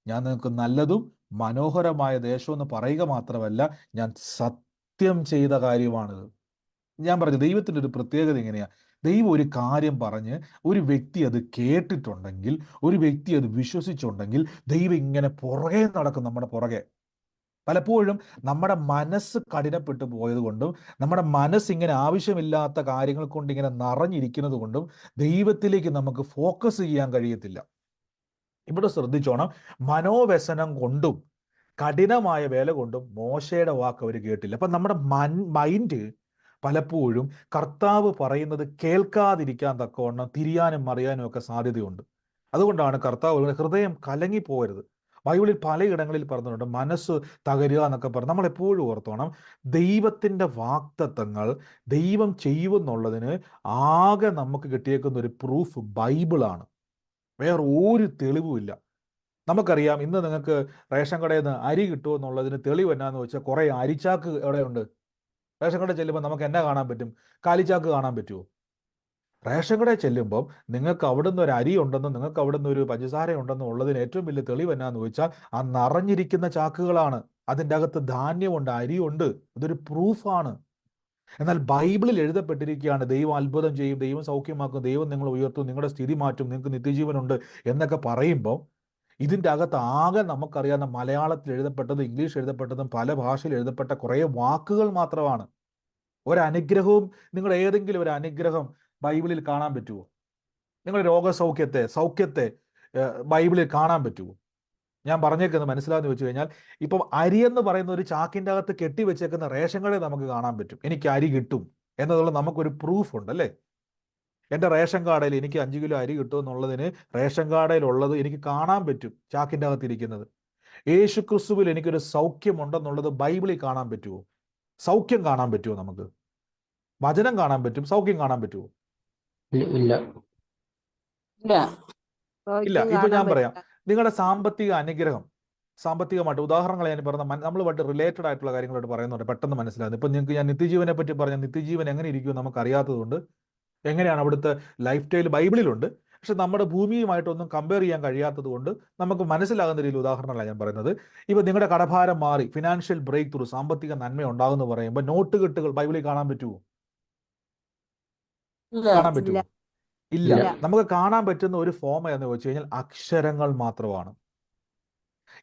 ഞാൻ നിങ്ങൾക്ക് നല്ലതും മനോഹരമായ ദേശം എന്ന് പറയുക മാത്രമല്ല, ഞാൻ സത്യം ചെയ്ത കാര്യമാണിത്. ഞാൻ പറഞ്ഞു, ദൈവത്തിൻ്റെ ഒരു പ്രത്യേകത എങ്ങനെയാ? ദൈവം ഒരു കാര്യം പറഞ്ഞ് ഒരു വ്യക്തി അത് കേട്ടിട്ടുണ്ടെങ്കിൽ, ഒരു വ്യക്തി അത് വിശ്വസിച്ചുണ്ടെങ്കിൽ, ദൈവം ഇങ്ങനെ പുറകെ നടക്കും, നമ്മുടെ പുറകെ. പലപ്പോഴും നമ്മുടെ മനസ്സ് കഠിനപ്പെട്ടു പോയത് കൊണ്ടും, നമ്മുടെ മനസ്സ് ഇങ്ങനെ ആവശ്യമില്ലാത്ത കാര്യങ്ങൾ കൊണ്ട് ഇങ്ങനെ നിറഞ്ഞിരിക്കുന്നത് കൊണ്ടും ദൈവത്തിലേക്ക് നമുക്ക് ഫോക്കസ് ചെയ്യാൻ കഴിയത്തില്ല. ഇവിടെ ശ്രദ്ധിച്ചോണം, മനോവ്യസനം കൊണ്ടും കഠിനമായ വേല കൊണ്ടും മോശയുടെ വാക്ക് അവർ കേട്ടില്ല. അപ്പം നമ്മുടെ മൈൻഡ് പലപ്പോഴും കർത്താവ് പറയുന്നത് കേൾക്കാതിരിക്കാൻ തക്കവണ്ണം തിരിയാനും മറിയാനും ഒക്കെ സാധ്യതയുണ്ട്. അതുകൊണ്ടാണ് കർത്താവ് ഹൃദയം കലങ്ങിപ്പോകരുത്. ബൈബിളിൽ പലയിടങ്ങളിൽ പറഞ്ഞിട്ടുണ്ട്, മനസ്സ് തകരുക എന്നൊക്കെ പറഞ്ഞു. നമ്മൾ എപ്പോഴും ഓർത്തോണം, ദൈവത്തിൻ്റെ വാഗ്ദത്തങ്ങൾ ദൈവം ചെയ്യുമെന്നുള്ളതിന് ആകെ നമുക്ക് കിട്ടിയേക്കുന്ന ഒരു പ്രൂഫ് ബൈബിളാണ്. വേറെ ഒരു തെളിവുമില്ല. നമുക്കറിയാം, ഇന്ന് നിങ്ങൾക്ക് റേഷൻ കടയിൽ നിന്ന് അരി കിട്ടുമോ എന്നുള്ളതിന് തെളിവ് എന്നാന്ന് വെച്ചാൽ കുറേ അരിച്ചാക്ക് എവിടെയുണ്ട്. റേഷൻ കടയിൽ ചെല്ലുമ്പോൾ നമുക്ക് എന്നാ കാണാൻ പറ്റും? കാലിച്ചാക്ക് കാണാൻ പറ്റുമോ? റേഷൻ കടയിൽ ചെല്ലുമ്പം നിങ്ങൾക്ക് അവിടുന്ന് ഒരു അരി ഉണ്ടെന്നും നിങ്ങൾക്ക് അവിടുന്ന് ഒരു പഞ്ചസാര ഉണ്ടെന്നും ഉള്ളതിന് ഏറ്റവും വലിയ തെളിവ് എന്നാന്ന് ചോദിച്ചാൽ ആ നിറഞ്ഞിരിക്കുന്ന ചാക്കുകളാണ്. അതിൻ്റെ അകത്ത് ധാന്യമുണ്ട്, അരിയുണ്ട്. ഇതൊരു പ്രൂഫാണ്. എന്നാൽ ബൈബിളിൽ എഴുതപ്പെട്ടിരിക്കുകയാണ്, ദൈവം അത്ഭുതം ചെയ്യും, ദൈവം സൗഖ്യമാക്കും, ദൈവം നിങ്ങളെ ഉയർത്തും, നിങ്ങളുടെ സ്ഥിതി മാറ്റും, നിങ്ങൾക്ക് നിത്യജീവനുണ്ട് എന്നൊക്കെ പറയുമ്പോൾ ഇതിൻ്റെ അകത്ത് ആകെ നമുക്കറിയാവുന്ന മലയാളത്തിൽ എഴുതപ്പെട്ടതും ഇംഗ്ലീഷ് എഴുതപ്പെട്ടതും പല ഭാഷയിൽ എഴുതപ്പെട്ട കുറേ വാക്കുകൾ മാത്രമാണ്. ഒരനുഗ്രഹവും, നിങ്ങൾ ഏതെങ്കിലും ഒരു അനുഗ്രഹം ബൈബിളിൽ കാണാൻ പറ്റുമോ? നിങ്ങൾ സൗഖ്യത്തെ ബൈബിളിൽ കാണാൻ പറ്റുമോ? ഞാൻ പറഞ്ഞേക്കുന്നത് മനസ്സിലാകുന്ന വെച്ച് കഴിഞ്ഞാൽ, ഇപ്പം അരിയെന്ന് പറയുന്ന ഒരു ചാക്കിൻ്റെ അകത്ത് കെട്ടിവെച്ചേക്കുന്ന റേഷൻ കടയിൽ നമുക്ക് കാണാൻ പറ്റും, എനിക്ക് അരി കിട്ടും എന്നതുള്ള നമുക്കൊരു പ്രൂഫ് ഉണ്ട് അല്ലേ? എൻ്റെ റേഷൻ കാർഡിൽ എനിക്ക് 5 കിലോ അരി കിട്ടും എന്നുള്ളതിന് റേഷൻ കാർഡിലുള്ളത് എനിക്ക് കാണാൻ പറ്റും, ചാക്കിൻ്റെ അകത്തിരിക്കുന്നത്. യേശു ക്രിസ്തുവിൽ എനിക്കൊരു സൗഖ്യമുണ്ടെന്നുള്ളത് ബൈബിളിൽ കാണാൻ പറ്റുമോ? സൗഖ്യം കാണാൻ പറ്റുമോ? നമുക്ക് വചനം കാണാൻ പറ്റും, സൗഖ്യം കാണാൻ പറ്റുമോ? ഇല്ല. ഇല്ല. ഇപ്പൊ ഞാൻ പറയാം, നിങ്ങളുടെ സാമ്പത്തിക അനുഗ്രഹം, സാമ്പത്തികമായിട്ട് ഉദാഹരണങ്ങൾ ഞാൻ പറഞ്ഞ നമ്മളുമായിട്ട് റിലേറ്റഡ് ആയിട്ടുള്ള കാര്യങ്ങളായിട്ട് പറയുന്നുണ്ട്, പെട്ടെന്ന് മനസ്സിലാകുന്നത്. ഇപ്പം നിങ്ങൾക്ക് ഞാൻ നിത്യജീവനെ പറ്റി പറഞ്ഞ, നിത്യജീവൻ എങ്ങനെ ഇരിക്കും നമുക്ക് അറിയാത്തതുകൊണ്ട്, എങ്ങനെയാണ് അവിടുത്തെ ലൈഫ് സ്റ്റൈൽ ബൈബിളിലുണ്ട്, പക്ഷെ നമ്മുടെ ഭൂമിയുമായിട്ടൊന്നും കമ്പയർ ചെയ്യാൻ കഴിയാത്തത് കൊണ്ട് നമുക്ക് മനസ്സിലാകുന്ന രീതിയിൽ ഉദാഹരണങ്ങളാണ് ഞാൻ പറയുന്നത്. ഇപ്പം നിങ്ങളുടെ കടഭാരം മാറി ഫിനാൻഷ്യൽ ബ്രേക്ക് ത്രൂ, സാമ്പത്തിക നന്മ ഉണ്ടാകുമെന്ന് പറയുമ്പോൾ നോട്ടുകെട്ടുകൾ ബൈബിളിൽ കാണാൻ പറ്റുമോ? കാണാൻ പറ്റുമോ? ഇല്ല. നമുക്ക് കാണാൻ പറ്റുന്ന ഒരു ഫോം എന്ന് വെച്ച് കഴിഞ്ഞാൽ അക്ഷരങ്ങൾ മാത്രമാണ്.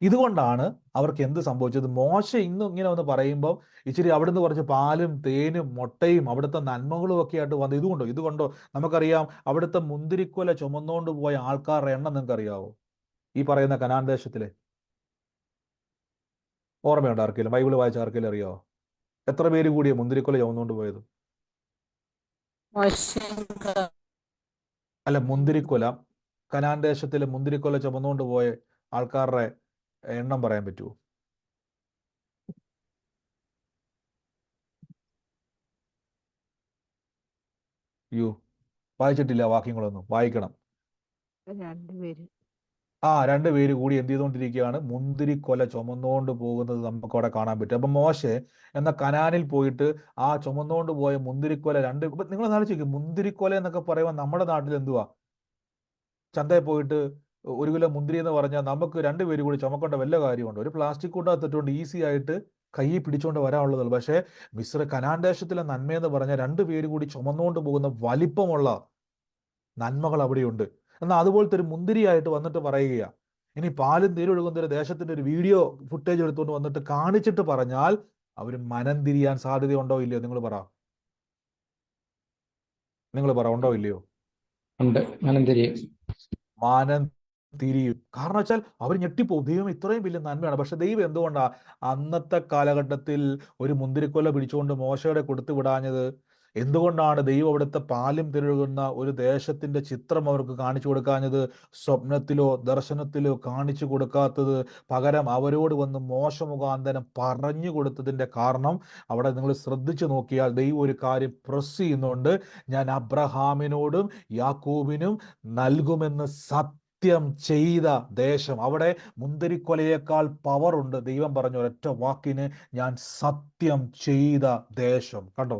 ഇതുകൊണ്ടാണ് അവർക്ക് എന്ത് സംഭവിച്ചത്? മോശ ഇന്നും ഇങ്ങനെ ഒന്ന് പറയുമ്പോൾ ഇച്ചിരി അവിടുന്ന് കുറച്ച് പാലും തേനും മുട്ടയും അവിടുത്തെ നന്മകളും ഒക്കെ ആയിട്ട് വന്ന് ഇതുകൊണ്ടോ നമുക്കറിയാം, അവിടുത്തെ മുന്തിരിക്കൊല ചുമന്നുകൊണ്ട് പോയ ആൾക്കാരുടെ എണ്ണം നിങ്ങൾക്ക് അറിയാവോ? ഈ പറയുന്ന കനാൻ ദേശത്തിലെ ഓർമ്മയുണ്ട് ആർക്കെങ്കിലും? ബൈബിൾ വായിച്ച ആർക്കെങ്കിലും അറിയാവോ എത്ര പേര് കൂടിയ മുന്തിരിക്കൊല ചുമന്നുകൊണ്ട് പോയത്? അല്ല, മുന്തിരിക്കൊല കനാൻ ദേശത്തിലെ മുന്തിരിക്കൊല ചുമന്നുകൊണ്ട് പോയ ആൾക്കാരുടെ എണ്ണം പറയാൻ പറ്റുമോ? യോ, വായിച്ചിട്ടില്ല വാക്യങ്ങളൊന്നും, വായിക്കണം. രണ്ടുപേര്. രണ്ട് പേര് കൂടി എന്ത് ചെയ്തുകൊണ്ടിരിക്കുകയാണ്? മുന്തിരിക്കൊല ചുമന്നുകൊണ്ട് പോകുന്നത് നമുക്ക് അവിടെ കാണാൻ പറ്റും. അപ്പൊ മോശെ എന്ന കനാനിൽ പോയിട്ട് ആ ചുമന്നുകൊണ്ട് പോയ മുന്തിരിക്കൊല നിങ്ങൾ ആലോചിക്കും, മുന്തിരിക്കൊല എന്നൊക്കെ പറയുമ്പോൾ നമ്മുടെ നാട്ടിൽ എന്തുവാ? ചന്തയിൽ പോയിട്ട് 1 കിലോ മുന്തിരി എന്ന് പറഞ്ഞാൽ നമുക്ക് 2 പേര് കൂടി ചുമക്കേണ്ട വല്ല കാര്യമുണ്ട്? ഒരു പ്ലാസ്റ്റിക് കൂട്ടകത്തിട്ടുകൊണ്ട് ഈസി ആയിട്ട് കയ്യിൽ പിടിച്ചുകൊണ്ട് വരാനുള്ളതുള്ളൂ. പക്ഷേ കനാൻ ദേശത്തിലെ നന്മയെന്ന് പറഞ്ഞാൽ 2 പേര് കൂടി ചുമന്നുകൊണ്ട് പോകുന്ന വലിപ്പമുള്ള നന്മകൾ അവിടെയുണ്ട്. എന്നാൽ അതുപോലത്തെ ഒരു മുന്തിരിയായിട്ട് വന്നിട്ട് പറയുകയാ. ഇനി പാലും തേരൊഴുകുന്ന ഒരു ദേശത്തിന്റെ ഒരു വീഡിയോ ഫുട്ടേജ് എടുത്തുകൊണ്ട് വന്നിട്ട് കാണിച്ചിട്ട് പറഞ്ഞാൽ അവർ മനം തിരിയാൻ സാധ്യതയുണ്ടോ ഇല്ലയോ? നിങ്ങൾ പറ, ഉണ്ടോ ഇല്ലയോ? ഉണ്ട്, മനം തിരിയും. മാനം തിരിയും. കാരണം വെച്ചാൽ അവർ ഞെട്ടിപ്പോകും, ദൈവം ഇത്രയും വലിയ നന്മയാണ്. പക്ഷെ ദൈവം എന്തുകൊണ്ടാ അന്നത്തെ കാലഘട്ടത്തിൽ ഒരു മുന്തിരിക്കൊല പിടിച്ചുകൊണ്ട് മോശയുടെ കൊടുത്തു വിടാഞ്ഞത്? എന്തുകൊണ്ടാണ് ദൈവം അവിടുത്തെ പാലും തിരഴുകുന്ന ഒരു ദേശത്തിന്റെ ചിത്രം അവർക്ക് കാണിച്ചു കൊടുക്കാഞ്ഞത്? സ്വപ്നത്തിലോ ദർശനത്തിലോ കാണിച്ചു കൊടുക്കാത്തത്? പകരം അവരോട് വന്ന് മോശ മുഖാന്തരം പറഞ്ഞു കൊടുത്തതിന്റെ കാരണം അവിടെ നിങ്ങൾ ശ്രദ്ധിച്ചു നോക്കിയാൽ ദൈവം ഒരു കാര്യം പ്രസ് ചെയ്യുന്നുണ്ട്. ഞാൻ അബ്രഹാമിനോടും യാക്കോബിനും നൽകുമെന്ന് സത്യം ചെയ്ത ദേശം. അവിടെ മുന്തിരിക്കൊലയേക്കാൾ പവർ ഉണ്ട്. ദൈവം പറഞ്ഞ ഒരൊറ്റ വാക്കിന്, ഞാൻ സത്യം ചെയ്ത ദേശം. കണ്ടോ?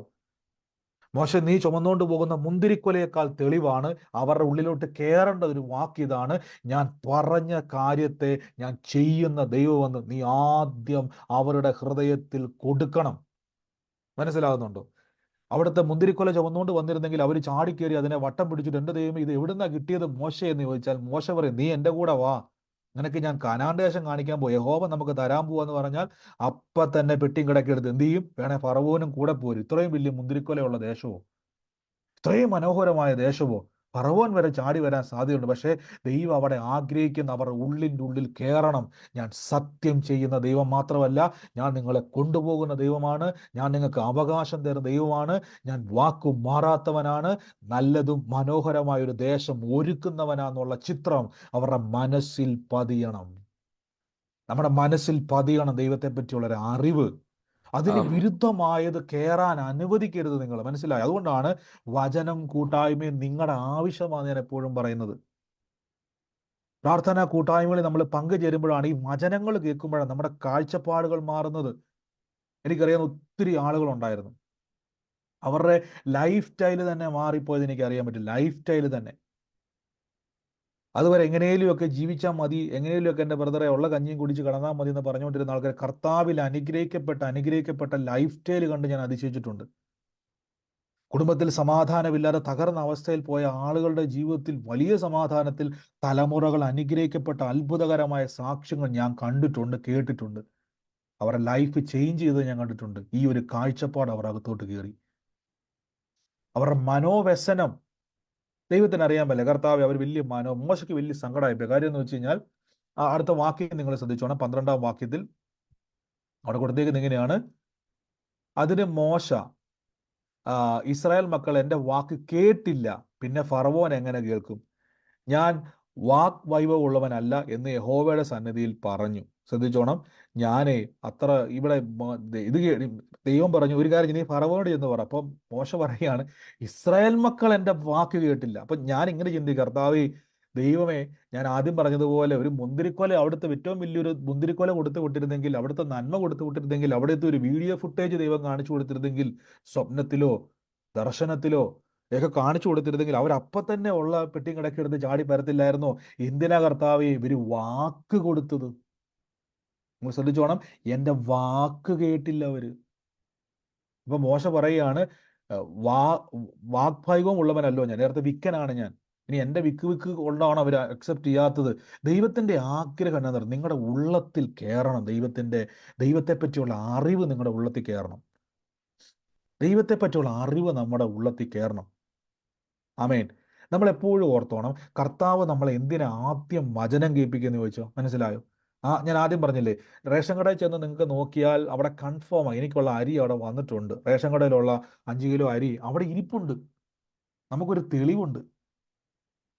മോശെ, നീ ചുമന്നുകൊണ്ട് പോകുന്ന മുന്തിരിക്കൊലയേക്കാൾ തെളിവാണ് അവരുടെ ഉള്ളിലോട്ട് കയറേണ്ട ഒരു വാക്കിതാണ്, ഞാൻ പറഞ്ഞ കാര്യത്തെ ഞാൻ ചെയ്യുന്ന ദൈവമെന്ന് നീ ആദ്യം അവരുടെ ഹൃദയത്തിൽ കൊടുക്കണം. മനസ്സിലാകുന്നുണ്ടോ? അവിടുത്തെ മുന്തിരിക്കൊല ചുമന്നുകൊണ്ട് വന്നിരുന്നെങ്കിൽ അവർ ചാടിക്കേറി അതിനെ വട്ടം പിടിച്ചിട്ട്, എൻ്റെ ദൈവം ഇത് എവിടുന്നാ കിട്ടിയത് മോശ എന്ന് ചോദിച്ചാൽ മോശ പറയും, നീ എൻ്റെ കൂടെ വാ, നിനക്ക് ഞാൻ കനാൻ ദേശം കാണിക്കാൻ പോയി, യഹോവ നമുക്ക് തരാൻ പോവാന്ന് പറഞ്ഞാൽ അപ്പൊ തന്നെ പെട്ടിയും കിടക്കെടുത്ത് എന്ത് ചെയ്യും? വേണേ ഫറവോനും കൂടെ പോരും. ഇത്രയും വലിയ മുന്തിരിക്കൊലയുള്ള ദേശമോ, ഇത്രയും മനോഹരമായ ദേശമോ, ഫറവോൻ വരെ ചാടി വരാൻ സാധ്യതയുണ്ട്. പക്ഷേ ദൈവം അവിടെ ആഗ്രഹിക്കുന്ന അവർ ഉള്ളിൻ്റെ ഉള്ളിൽ കയറണം. ഞാൻ സത്യം ചെയ്യുന്ന ദൈവം മാത്രമല്ല, ഞാൻ നിങ്ങളെ കൊണ്ടുപോകുന്ന ദൈവമാണ്, ഞാൻ നിങ്ങൾക്ക് അവകാശം തരുന്ന ദൈവമാണ്, ഞാൻ വാക്കു മാറാത്തവനാണ്, നല്ലതും മനോഹരമായ ഒരു ദേശം ഒരുക്കുന്നവനാന്നുള്ള ചിത്രം അവരുടെ മനസ്സിൽ പതിയണം. നമ്മുടെ മനസ്സിൽ പതിയണം ദൈവത്തെ പറ്റിയുള്ളൊരു അറിവ്. അതിന് വിരുദ്ധമായത് കയറാൻ അനുവദിക്കരുത്. നിങ്ങൾ മനസ്സിലായി? അതുകൊണ്ടാണ് വചനം കൂട്ടായ്മയും നിങ്ങളുടെ ആവശ്യമാണ് ഞാൻ എപ്പോഴും പറയുന്നത്. പ്രാർത്ഥനാ കൂട്ടായ്മകളിൽ നമ്മൾ പങ്കുചേരുമ്പോഴാണ് ഈ വചനങ്ങൾ കേൾക്കുമ്പോഴാണ് നമ്മുടെ കാഴ്ചപ്പാടുകൾ മാറുന്നത്. എനിക്കറിയാവുന്ന ഒത്തിരി ആളുകളുണ്ടായിരുന്നു, അവരുടെ ലൈഫ് സ്റ്റൈല് തന്നെ മാറിപ്പോയത് എനിക്കറിയാൻ പറ്റും. ലൈഫ് സ്റ്റൈല് തന്നെ. അതുവരെ എങ്ങനെയൊക്കെ ജീവിച്ചാൽ മതി, എങ്ങനെയൊക്കെ എൻ്റെ ബ്രദറെ ഉള്ള കഞ്ഞിയും കുടിച്ച് കിടന്നാൽ മതി എന്ന് പറഞ്ഞുകൊണ്ടിരുന്ന ആൾക്കാർ കർത്താവിൽ അനുഗ്രഹിക്കപ്പെട്ട ലൈഫ് സ്റ്റൈൽ കണ്ട് ഞാൻ അതിശയിച്ചിട്ടുണ്ട്. കുടുംബത്തിൽ സമാധാനമില്ലാതെ തകർന്ന അവസ്ഥയിൽ പോയ ആളുകളുടെ ജീവിതത്തിൽ വലിയ സമാധാനത്തിൽ തലമുറകൾ അനുഗ്രഹിക്കപ്പെട്ട അത്ഭുതകരമായ സാക്ഷ്യങ്ങൾ ഞാൻ കണ്ടിട്ടുണ്ട്, കേട്ടിട്ടുണ്ട്. അവരുടെ ലൈഫ് ചേഞ്ച് ചെയ്ത് ഞാൻ കണ്ടിട്ടുണ്ട്. ഈ ഒരു കാഴ്ചപ്പാട് അവർ അകത്തോട്ട് കയറി. അവരുടെ മനോവ്യസനം ദൈവത്തിന് അറിയാൻ പറ്റില്ല. കർത്താവ് അവർ വലിയ മോശയ്ക്ക് വലിയ സങ്കടമായിപ്പോയി. കാര്യം എന്ന് വെച്ച് കഴിഞ്ഞാൽ അടുത്ത വാക്യം നിങ്ങൾ ശ്രദ്ധിച്ചോണം. 12-ാം വാക്യത്തിൽ അവിടെ കൊടുത്തേക്കുന്നത് ഇങ്ങനെയാണ്, അതിന് മോശ, ഇസ്രായേൽ മക്കൾ എൻ്റെ വാക്ക് കേട്ടില്ല, പിന്നെ ഫറവോൻ എങ്ങനെ കേൾക്കും? ഞാൻ വാക് വൈഭവം ഉള്ളവനല്ല എന്ന് യഹോവയുടെ സന്നിധിയിൽ പറഞ്ഞു. ശ്രദ്ധിച്ചോണം, ഞാനേ അത്ര ഇവിടെ ഇത് ദൈവം പറഞ്ഞു ഒരു കാര്യം നീ ഫറവോനോട് എന്ന് പറ. അപ്പം മോശ പറയുകയാണ്, ഇസ്രായേൽ മക്കൾ എൻ്റെ വാക്ക് കേട്ടില്ല. അപ്പം ഞാൻ ഇങ്ങനെ ചിന്തിക്കും, കർത്താവേ ദൈവമേ, ഞാൻ ആദ്യം പറഞ്ഞതുപോലെ ഒരു മുന്തിരിക്കൊല, അവിടുത്തെ ഏറ്റവും വലിയൊരു മുന്തിരിക്കൊല കൊടുത്തു വിട്ടിരുന്നെങ്കിൽ, അവിടുത്തെ നന്മ കൊടുത്തു വിട്ടിരുന്നെങ്കിൽ, അവിടുത്തെ ഒരു വീഡിയോ ഫുട്ടേജ് ദൈവം കാണിച്ചു കൊടുത്തിരുന്നെങ്കിൽ, സ്വപ്നത്തിലോ ദർശനത്തിലോ ഒക്കെ കാണിച്ചു കൊടുത്തിരുന്നെങ്കിൽ അവരപ്പം തന്നെ ഉള്ള പെട്ടിയും കിടക്കെടുത്ത് ചാടി പരത്തില്ലായിരുന്നോ? എന്തിനാ കർത്താവേ ഇവര് വാക്ക് കൊടുത്തത്? നിങ്ങൾ ശ്രദ്ധിച്ചോണം, എൻ്റെ വാക്ക് കേട്ടില്ല അവര്. അപ്പൊ മോശ പറയുകയാണ്, വാഗ്ഭൈവം ഉള്ളവനല്ലോ ഞാൻ, നേരത്തെ വിക്കനാണ് ഞാൻ, ഇനി എൻ്റെ വിക്ക് കൊണ്ടാണ് അവർ അക്സെപ്റ്റ് ചെയ്യാത്തത്. ദൈവത്തിന്റെ ആഗ്രഹം എന്താ? നിങ്ങളുടെ ഉള്ളത്തിൽ കയറണം. ദൈവത്തെ പറ്റിയുള്ള അറിവ് നിങ്ങളുടെ ഉള്ളത്തിൽ കയറണം. ദൈവത്തെ പറ്റിയുള്ള അറിവ് നമ്മുടെ ഉള്ളത്തിൽ കയറണം. ആമേൻ. നമ്മൾ എപ്പോഴും ഓർത്തോണം, കർത്താവ് നമ്മളെ എന്തിനാ ആദ്യം വചനം കേൾപ്പിക്കുന്നു ചോദിച്ചോ? മനസ്സിലായോ? ഞാൻ ആദ്യം പറഞ്ഞില്ലേ, റേഷൻ കടയിൽ ചെന്ന് നിങ്ങൾക്ക് നോക്കിയാൽ അവിടെ കൺഫേമായി എനിക്കുള്ള അരി അവിടെ വന്നിട്ടുണ്ട്. റേഷൻ കടയിലുള്ള 5 കിലോ അരി അവിടെ ഇരിപ്പുണ്ട്. നമുക്കൊരു തെളിവുണ്ട്.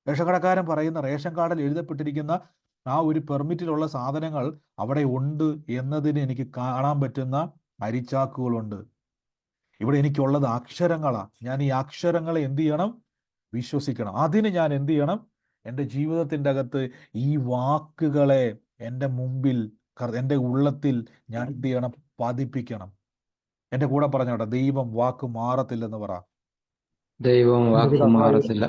റേഷൻ കടക്കാരൻ പറയുന്ന റേഷൻ കാർഡിൽ എഴുതപ്പെട്ടിരിക്കുന്ന ആ ഒരു പെർമിറ്റിലുള്ള സാധനങ്ങൾ അവിടെ ഉണ്ട് എന്നതിന് എനിക്ക് കാണാൻ പറ്റുന്ന അരിച്ചാക്കുകളുണ്ട്. ഇവിടെ എനിക്കുള്ളത് അക്ഷരങ്ങളാ. ഞാൻ ഈ അക്ഷരങ്ങളെ എന്ത് ചെയ്യണം? വിശ്വസിക്കണം. അതിന് ഞാൻ എന്ത് ചെയ്യണം? എൻ്റെ ജീവിതത്തിൻ്റെ അകത്ത് ഈ വാക്കുകളെ എൻ്റെ മുമ്പിൽ, എൻ്റെ ഉള്ളത്തിൽ ഞാൻ എന്ത് ചെയ്യണം? പതിപ്പിക്കണം. എൻ്റെ കൂടെ പറഞ്ഞോട്ടെ, ദൈവം വാക്ക് മാറത്തില്ലെന്ന് പറ. ദൈവം വാക്ക് മാറത്തില്ല.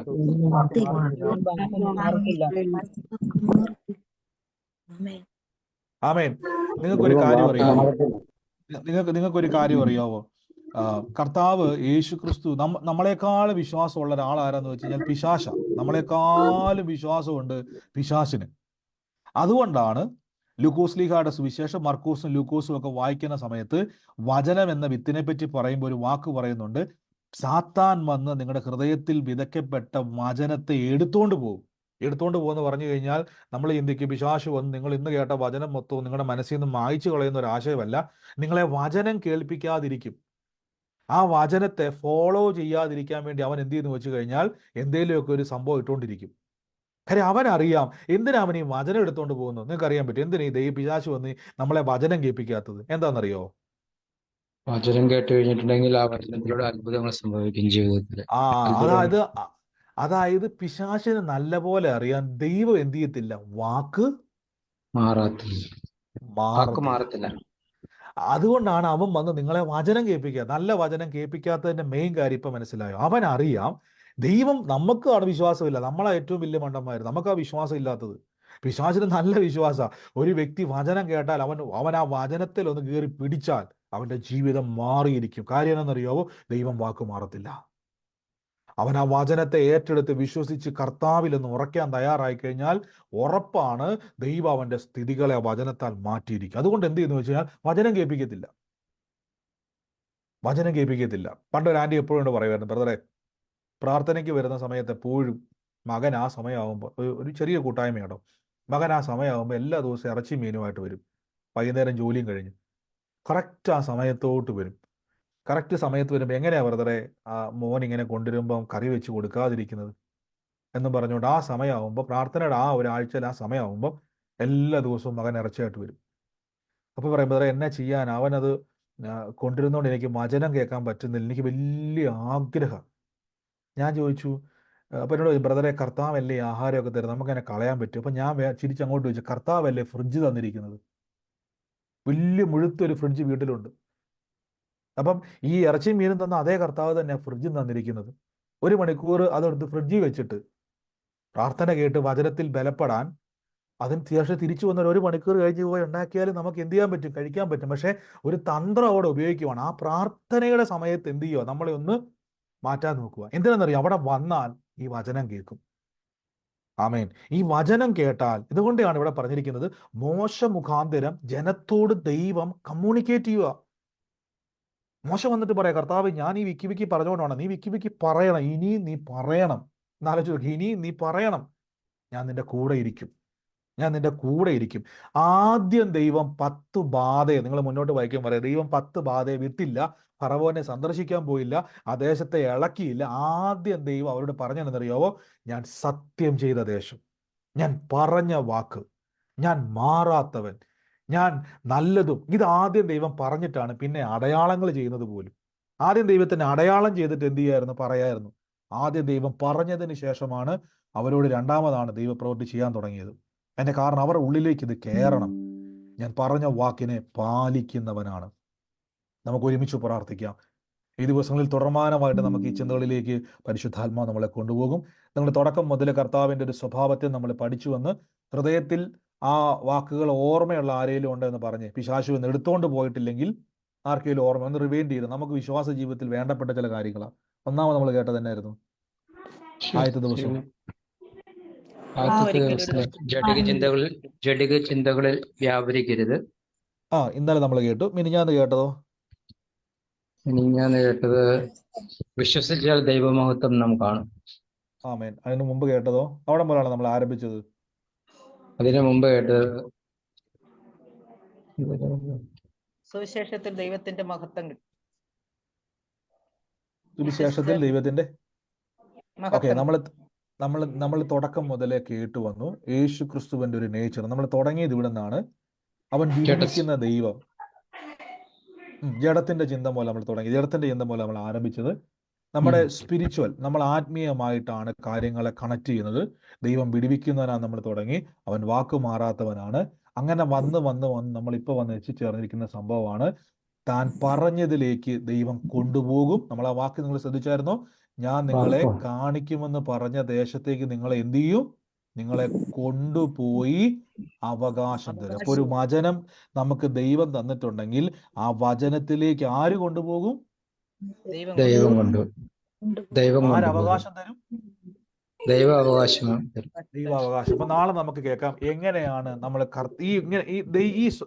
ആമേൻ. നിങ്ങൾക്കൊരു കാര്യം വാക്ക് അറിയാമോ? മാറത്തില്ല. നിങ്ങൾക്കൊരു കാര്യം അറിയാവോ? കർത്താവ് യേശു ക്രിസ്തു നമ്മളെക്കാളും വിശ്വാസമുള്ള ഒരാളാരാന്ന് വെച്ച് കഴിഞ്ഞാൽ പിശാശ. നമ്മളെക്കാളും വിശ്വാസമുണ്ട് പിശാശിന്. അതുകൊണ്ടാണ് ലൂക്കോസ്ലീഹയുടെ സുവിശേഷം മർക്കോസും ലൂക്കോസും ഒക്കെ വായിക്കുന്ന സമയത്ത് വചനം എന്ന വിത്തിനെ പറ്റി പറയുമ്പോൾ ഒരു വാക്ക് പറയുന്നുണ്ട്, സാത്താൻ വന്ന് നിങ്ങളുടെ ഹൃദയത്തിൽ വിതയ്ക്കപ്പെട്ട വചനത്തെ എടുത്തോണ്ട് പോകും. എടുത്തോണ്ട് പോകുമെന്ന് പറഞ്ഞു കഴിഞ്ഞാൽ നമ്മൾ ചിന്തിക്കും പിശാശു വന്ന് നിങ്ങൾ ഇന്ന് കേട്ട വചനം മൊത്തവും നിങ്ങളുടെ മനസ്സിൽ നിന്ന് മായ്ച്ചു കളയുന്ന ഒരു ആശയമല്ല. നിങ്ങളെ വചനം കേൾപ്പിക്കാതിരിക്കും. ആ വചനത്തെ ഫോളോ ചെയ്യാതിരിക്കാൻ വേണ്ടി അവൻ എന്ത് ചെയ്യുന്നു വെച്ച് കഴിഞ്ഞാൽ എന്തെങ്കിലുമൊക്കെ ഒരു സംഭവം ഇട്ടുകൊണ്ടിരിക്കും. കാര്യം അവനറിയാം എന്തിനാ അവൻ ഈ വചനം എടുത്തോണ്ട് പോകുന്നു. നിങ്ങൾക്ക് അറിയാൻ പറ്റും എന്തിനാ ഈ പിശാച് വന്ന് നമ്മളെ വചനം കേൾപ്പിക്കാത്തത്? എന്താണെന്നറിയോ? വചനം കേട്ട് കഴിഞ്ഞിട്ടുണ്ടെങ്കിൽ ആ വചനത്തിലൂടെ അത്ഭുതങ്ങൾ സംഭവിക്കും ജീവിതത്തിൽ. അതായത് പിശാചിന് നല്ലപോലെ അറിയാൻ ദൈവം എന്ത് ചെയ്യത്തില്ല? വാക്ക് മാറത്തില്ല. അതുകൊണ്ടാണ് അവൻ വന്ന് നിങ്ങളെ വചനം കേൾപ്പിക്കുക. നല്ല വചനം കേൾപ്പിക്കാത്തതിന്റെ മെയിൻ കാര്യം ഇപ്പൊ മനസ്സിലായോ? അവൻ അറിയാം ദൈവം, നമുക്കാണ് വിശ്വാസമില്ല, നമ്മളാ ഏറ്റവും വലിയ മണ്ടന്മാർ, നമുക്ക് ആ വിശ്വാസം ഇല്ലാത്തത്. പിശാചിന് നല്ല വിശ്വാസമാണ്. ഒരു വ്യക്തി വചനം കേട്ടാൽ അവൻ ആ വചനത്തിൽ ഒന്ന് കയറി പിടിച്ചാൽ അവന്റെ ജീവിതം മാറിയിരിക്കും. കാര്യം എന്താണെന്നറിയാവോ? ദൈവം വാക്ക് മാറത്തില്ല. അവൻ ആ വചനത്തെ ഏറ്റെടുത്ത് വിശ്വസിച്ച് കർത്താവിൽ ഒന്ന് ഉറയ്ക്കാൻ തയ്യാറായി കഴിഞ്ഞാൽ ഉറപ്പാണ് ദൈവം അവന്റെ സ്ഥിതികളെ ആ വചനത്താൽ മാറ്റിയിരിക്കും. അതുകൊണ്ട് എന്ത് ചെയ്യുന്നു വെച്ച് കഴിഞ്ഞാൽ വചനം കേൾപ്പിക്കത്തില്ല. പണ്ടൊരു ആൻറ്റി എപ്പോഴും പറയുമായിരുന്നു, ബ്രദറെ, പ്രാർത്ഥനയ്ക്ക് വരുന്ന സമയത്ത് എപ്പോഴും മകൻ ആ സമയമാകുമ്പോൾ, ഒരു ചെറിയ കൂട്ടായ്മയാണോ, മകൻ ആ സമയമാകുമ്പോൾ എല്ലാ ദിവസവും ഇറച്ചി മീനുമായിട്ട് വരും. വൈകുന്നേരം ജോലിയും കഴിഞ്ഞ് കറക്റ്റ് ആ സമയത്തോട്ട് വരും. കറക്റ്റ് സമയത്ത് വരുമ്പോൾ എങ്ങനെയാ ബ്രദറെ ആ മോൻ ഇങ്ങനെ കൊണ്ടുവരുമ്പം കറി വെച്ച് കൊടുക്കാതിരിക്കുന്നത് എന്നും പറഞ്ഞുകൊണ്ട് ആ സമയമാകുമ്പോൾ, പ്രാർത്ഥനയുടെ ആ ഒരാഴ്ചയിൽ ആ സമയമാകുമ്പോൾ എല്ലാ ദിവസവും മകൻ ഇറച്ചിയായിട്ട് വരും. അപ്പോൾ പറയും, ബ്രദറെ എന്നാ ചെയ്യാൻ, അവനത് കൊണ്ടിരുന്നോണ്ട് എനിക്ക് വചനം കേൾക്കാൻ പറ്റുന്നില്ല, എനിക്ക് വലിയ ആഗ്രഹം. ഞാൻ ചോദിച്ചു, അപ്പോൾ എന്നോട് ബ്രദറെ, കർത്താവല്ലേ ആഹാരമൊക്കെ തരുന്നത്, നമുക്ക് എന്നെ കളയാൻ പറ്റും? അപ്പം ഞാൻ ചിരിച്ചങ്ങോട്ട് ചോദിച്ചു, കർത്താവല്ലേ ഫ്രിഡ്ജ് തന്നിരിക്കുന്നത്? വലിയ മുഴുത്തൊരു ഫ്രിഡ്ജ് വീട്ടിലുണ്ട്. അപ്പം ഈ ഇറച്ചിയും മീനും തന്ന അതേ കർത്താവ് തന്നെ ഫ്രിഡ്ജും തന്നിരിക്കുന്നത്. 1 മണിക്കൂർ അതെടുത്ത് ഫ്രിഡ്ജിൽ വെച്ചിട്ട് പ്രാർത്ഥന കേട്ട് വചനത്തിൽ ബലപ്പെടാൻ അതിന് ശേഷം തിരിച്ചു വന്നാൽ 1 മണിക്കൂർ കഴിഞ്ഞ് പോയി ഉണ്ടാക്കിയാലും നമുക്ക് എന്ത് ചെയ്യാൻ പറ്റും? കഴിക്കാൻ പറ്റും. പക്ഷേ ഒരു തന്ത്രം അവിടെ ഉപയോഗിക്കുവാണ്. ആ പ്രാർത്ഥനയുടെ സമയത്ത് എന്ത് ചെയ്യുക? നമ്മളെ ഒന്ന് മാറ്റാൻ നോക്കുക. എന്തിനാണെന്നറിയാം? അവിടെ വന്നാൽ ഈ വചനം കേൾക്കും. ആമേൻ. ഈ വചനം കേട്ടാൽ, ഇതുകൊണ്ടാണ് ഇവിടെ പറഞ്ഞിരിക്കുന്നത്, മോശ മുഖാന്തരം ജനത്തോട് ദൈവം കമ്മ്യൂണിക്കേറ്റ് ചെയ്യുക. മോശ വന്നിട്ട് പറയാം, കർത്താവ്, ഞാൻ ഈ വിക്കി പറഞ്ഞുകൊണ്ടാണ്, നീ വിക്കി പറയണം, ഇനിയും നീ പറയണം. എന്നാലോചിച്ച് നോക്കി, ഇനിയും നീ പറയണം, ഞാൻ നിന്റെ കൂടെ ഇരിക്കും. ആദ്യം ദൈവം 10 ബാധയെ, നിങ്ങൾ മുന്നോട്ട് വായിക്കാൻ പറയാം, ദൈവം 10 ബാധയെ വിട്ടില്ല, ഫറവോനെ സന്ദർശിക്കാൻ പോയില്ല, ആ ദേശത്തെ ഇളക്കിയില്ല. ആദ്യം ദൈവം അവരോട് പറഞ്ഞെന്നറിയാവോ? ഞാൻ സത്യം ചെയ്ത ദേശം, ഞാൻ പറഞ്ഞ വാക്ക്, ഞാൻ മാറാത്തവൻ, ഞാൻ നല്ലതും. ഇത് ആദ്യം ദൈവം പറഞ്ഞിട്ടാണ് പിന്നെ അടയാളങ്ങൾ ചെയ്യുന്നത് പോലും. ആദ്യം ദൈവത്തിന് അടയാളം ചെയ്തിട്ട് എന്ത് ചെയ്യായിരുന്നു? പറയായിരുന്നു. ആദ്യം ദൈവം പറഞ്ഞതിന് ശേഷമാണ് അവരോട് രണ്ടാമതാണ് ദൈവപ്രവൃത്തി ചെയ്യാൻ തുടങ്ങിയത്. അതിന്റെ കാരണം അവരുടെ ഉള്ളിലേക്ക് ഇത് കയറണം. ഞാൻ പറഞ്ഞ വാക്കിനെ പാലിക്കുന്നവനാണ്. നമുക്ക് ഒരുമിച്ച് പ്രാർത്ഥിക്കാം. ഈ ദിവസങ്ങളിൽ തുടർമാനമായിട്ട് നമുക്ക് ഈ ചിന്തകളിലേക്ക് പരിശുദ്ധാത്മാവ് നമ്മളെ കൊണ്ടുപോകും. നമ്മൾ തുടക്കം മുതൽ കർത്താവിൻ്റെ ഒരു സ്വഭാവത്തെ നമ്മൾ പഠിച്ചു വന്ന് ഹൃദയത്തിൽ ആ വാക്കുകൾ ഓർമ്മയുള്ള ആരെങ്കിലും ഉണ്ടെന്ന് പറഞ്ഞ് പിശാചു എന്ന് എടുത്തോണ്ട് പോയിട്ടില്ലെങ്കിൽ ആർക്കെങ്കിലും ഓർമ്മ ഒന്ന് റിവൈൻഡ് ചെയ്ത് നമുക്ക് വിശ്വാസ ജീവിതത്തിൽ വേണ്ടപ്പെട്ട ചില കാര്യങ്ങളാണ്. ഒന്നാമത് നമ്മൾ കേട്ടത് തന്നെയായിരുന്നു ആദ്യത്തെ ദിവസം ജഡിക ചിന്തകളിൽ വ്യാപരിക്കരുത്. ഇന്നലെ നമ്മൾ കേട്ടു. മിനിഞ്ഞാന്ന് കേട്ടതോ? മിനിഞ്ഞാന്ന് കേട്ടത് വിശ്വസിച്ചാൽ ദൈവമഹത്വം നാം കാണും. ആമേൻ. അതിന് മുമ്പ് കേട്ടതോ? അവിടെ മുതലാണ് നമ്മൾ ആരംഭിച്ചത്. അതിനു മുമ്പ് കേട്ടത് സുവിശേഷത്തിൽ ദൈവത്തിന്റെ മഹത്വം. സുവിശേഷത്തിൽ ദൈവത്തിന്റെ, ഓക്കെ, നമ്മൾ നമ്മൾ തുടക്കം മുതലേ കേട്ടു വന്നു യേശു ക്രിസ്തുവിന്റെ ഒരു നേച്ചർ. നമ്മൾ തുടങ്ങിയത് ഇവിടെ നിന്നാണ്. അവൻ വിടുവിക്കുന്ന ദൈവം. ജഡത്തിന്റെ ചിന്ത മൂലം നമ്മൾ തുടങ്ങി. ജഡത്തിന്റെ ചിന്ത മൂലം നമ്മൾ ആരംഭിച്ചത്. നമ്മുടെ സ്പിരിച്വൽ, നമ്മൾ ആത്മീയമായിട്ടാണ് കാര്യങ്ങളെ കണക്ട് ചെയ്യുന്നത്. ദൈവം വിടുവിക്കുന്നവനാണ് നമ്മൾ തുടങ്ങി. അവൻ വാക്ക് മാറാത്തവനാണ്. അങ്ങനെ വന്ന് നമ്മളിപ്പോൾ വന്ന് എത്തിച്ചേർന്നിരിക്കുന്ന സംഭവമാണ് താൻ പറഞ്ഞതിലേക്ക് ദൈവം കൊണ്ടുപോകും. നമ്മൾ ആ വാക്ക് നിങ്ങൾ ശ്രദ്ധിച്ചായിരുന്നോ? ഞാൻ നിങ്ങളെ കാണിക്കുമെന്ന് പറഞ്ഞ ദേശത്തേക്ക് നിങ്ങളെ എന്ത് ചെയ്യും? നിങ്ങളെ കൊണ്ടുപോയി അവകാശം തരും. അപ്പൊ ഒരു വചനം നമുക്ക് ദൈവം തന്നിട്ടുണ്ടെങ്കിൽ ആ വചനത്തിലേക്ക് ആര് കൊണ്ടുപോകും? ആരവകാശം തരും? ദൈവാവകാശം. അപ്പൊ നാളെ നമുക്ക് കേൾക്കാം എങ്ങനെയാണ് നമ്മൾ ഈ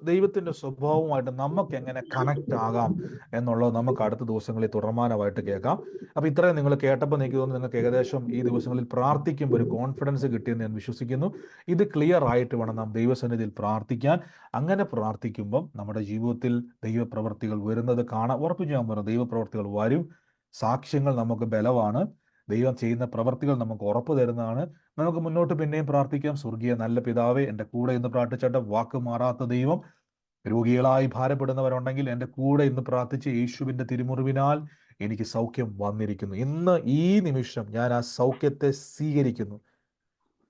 ദൈവത്തിന്റെ സ്വഭാവമായിട്ട് നമുക്ക് എങ്ങനെ കണക്ട് ആകാം എന്നുള്ളത് നമുക്ക് അടുത്ത ദിവസങ്ങളിൽ തുടർമാനമായിട്ട് കേൾക്കാം. അപ്പൊ ഇത്രയും നിങ്ങൾ കേട്ടപ്പോൾ എനിക്ക് തോന്നുന്നു നിങ്ങൾക്ക് ഏകദേശം ഈ ദിവസങ്ങളിൽ പ്രാർത്ഥിക്കുമ്പോൾ ഒരു കോൺഫിഡൻസ് കിട്ടിയെന്ന് ഞാൻ വിശ്വസിക്കുന്നു. ഇത് ക്ലിയർ ആയിട്ട് വേണം നാം ദൈവസന്നിധിയിൽ പ്രാർത്ഥിക്കാൻ. അങ്ങനെ പ്രാർത്ഥിക്കുമ്പം നമ്മുടെ ജീവിതത്തിൽ ദൈവപ്രവർത്തികൾ വരുന്നത് കാണാം. ഉറപ്പിച്ച് ഞാൻ പറഞ്ഞു, ദൈവപ്രവർത്തികൾ വരും. സാക്ഷ്യങ്ങൾ നമുക്ക് ബലമാണ്. ദൈവം ചെയ്യുന്ന പ്രവർത്തികൾ നമുക്ക് ഉറപ്പ് തരുന്നതാണ്. നമുക്ക് മുന്നോട്ട് പിന്നെയും പ്രാർത്ഥിക്കാം. സ്വർഗീയ നല്ല പിതാവേ, എൻ്റെ കൂടെ ഇന്ന് പ്രാർത്ഥിച്ചിട്ട് വാക്ക് മാറാത്ത ദൈവം, രോഗികളായി ഭാരപ്പെടുന്നവരുണ്ടെങ്കിൽ എൻ്റെ കൂടെ ഇന്ന് പ്രാർത്ഥിച്ച് യേശുവിൻ്റെ തിരുമുറിവിനാൽ എനിക്ക് സൗഖ്യം വന്നിരിക്കുന്നു. ഇന്ന് ഈ നിമിഷം ഞാൻ ആ സൗഖ്യത്തെ സ്വീകരിക്കുന്നു.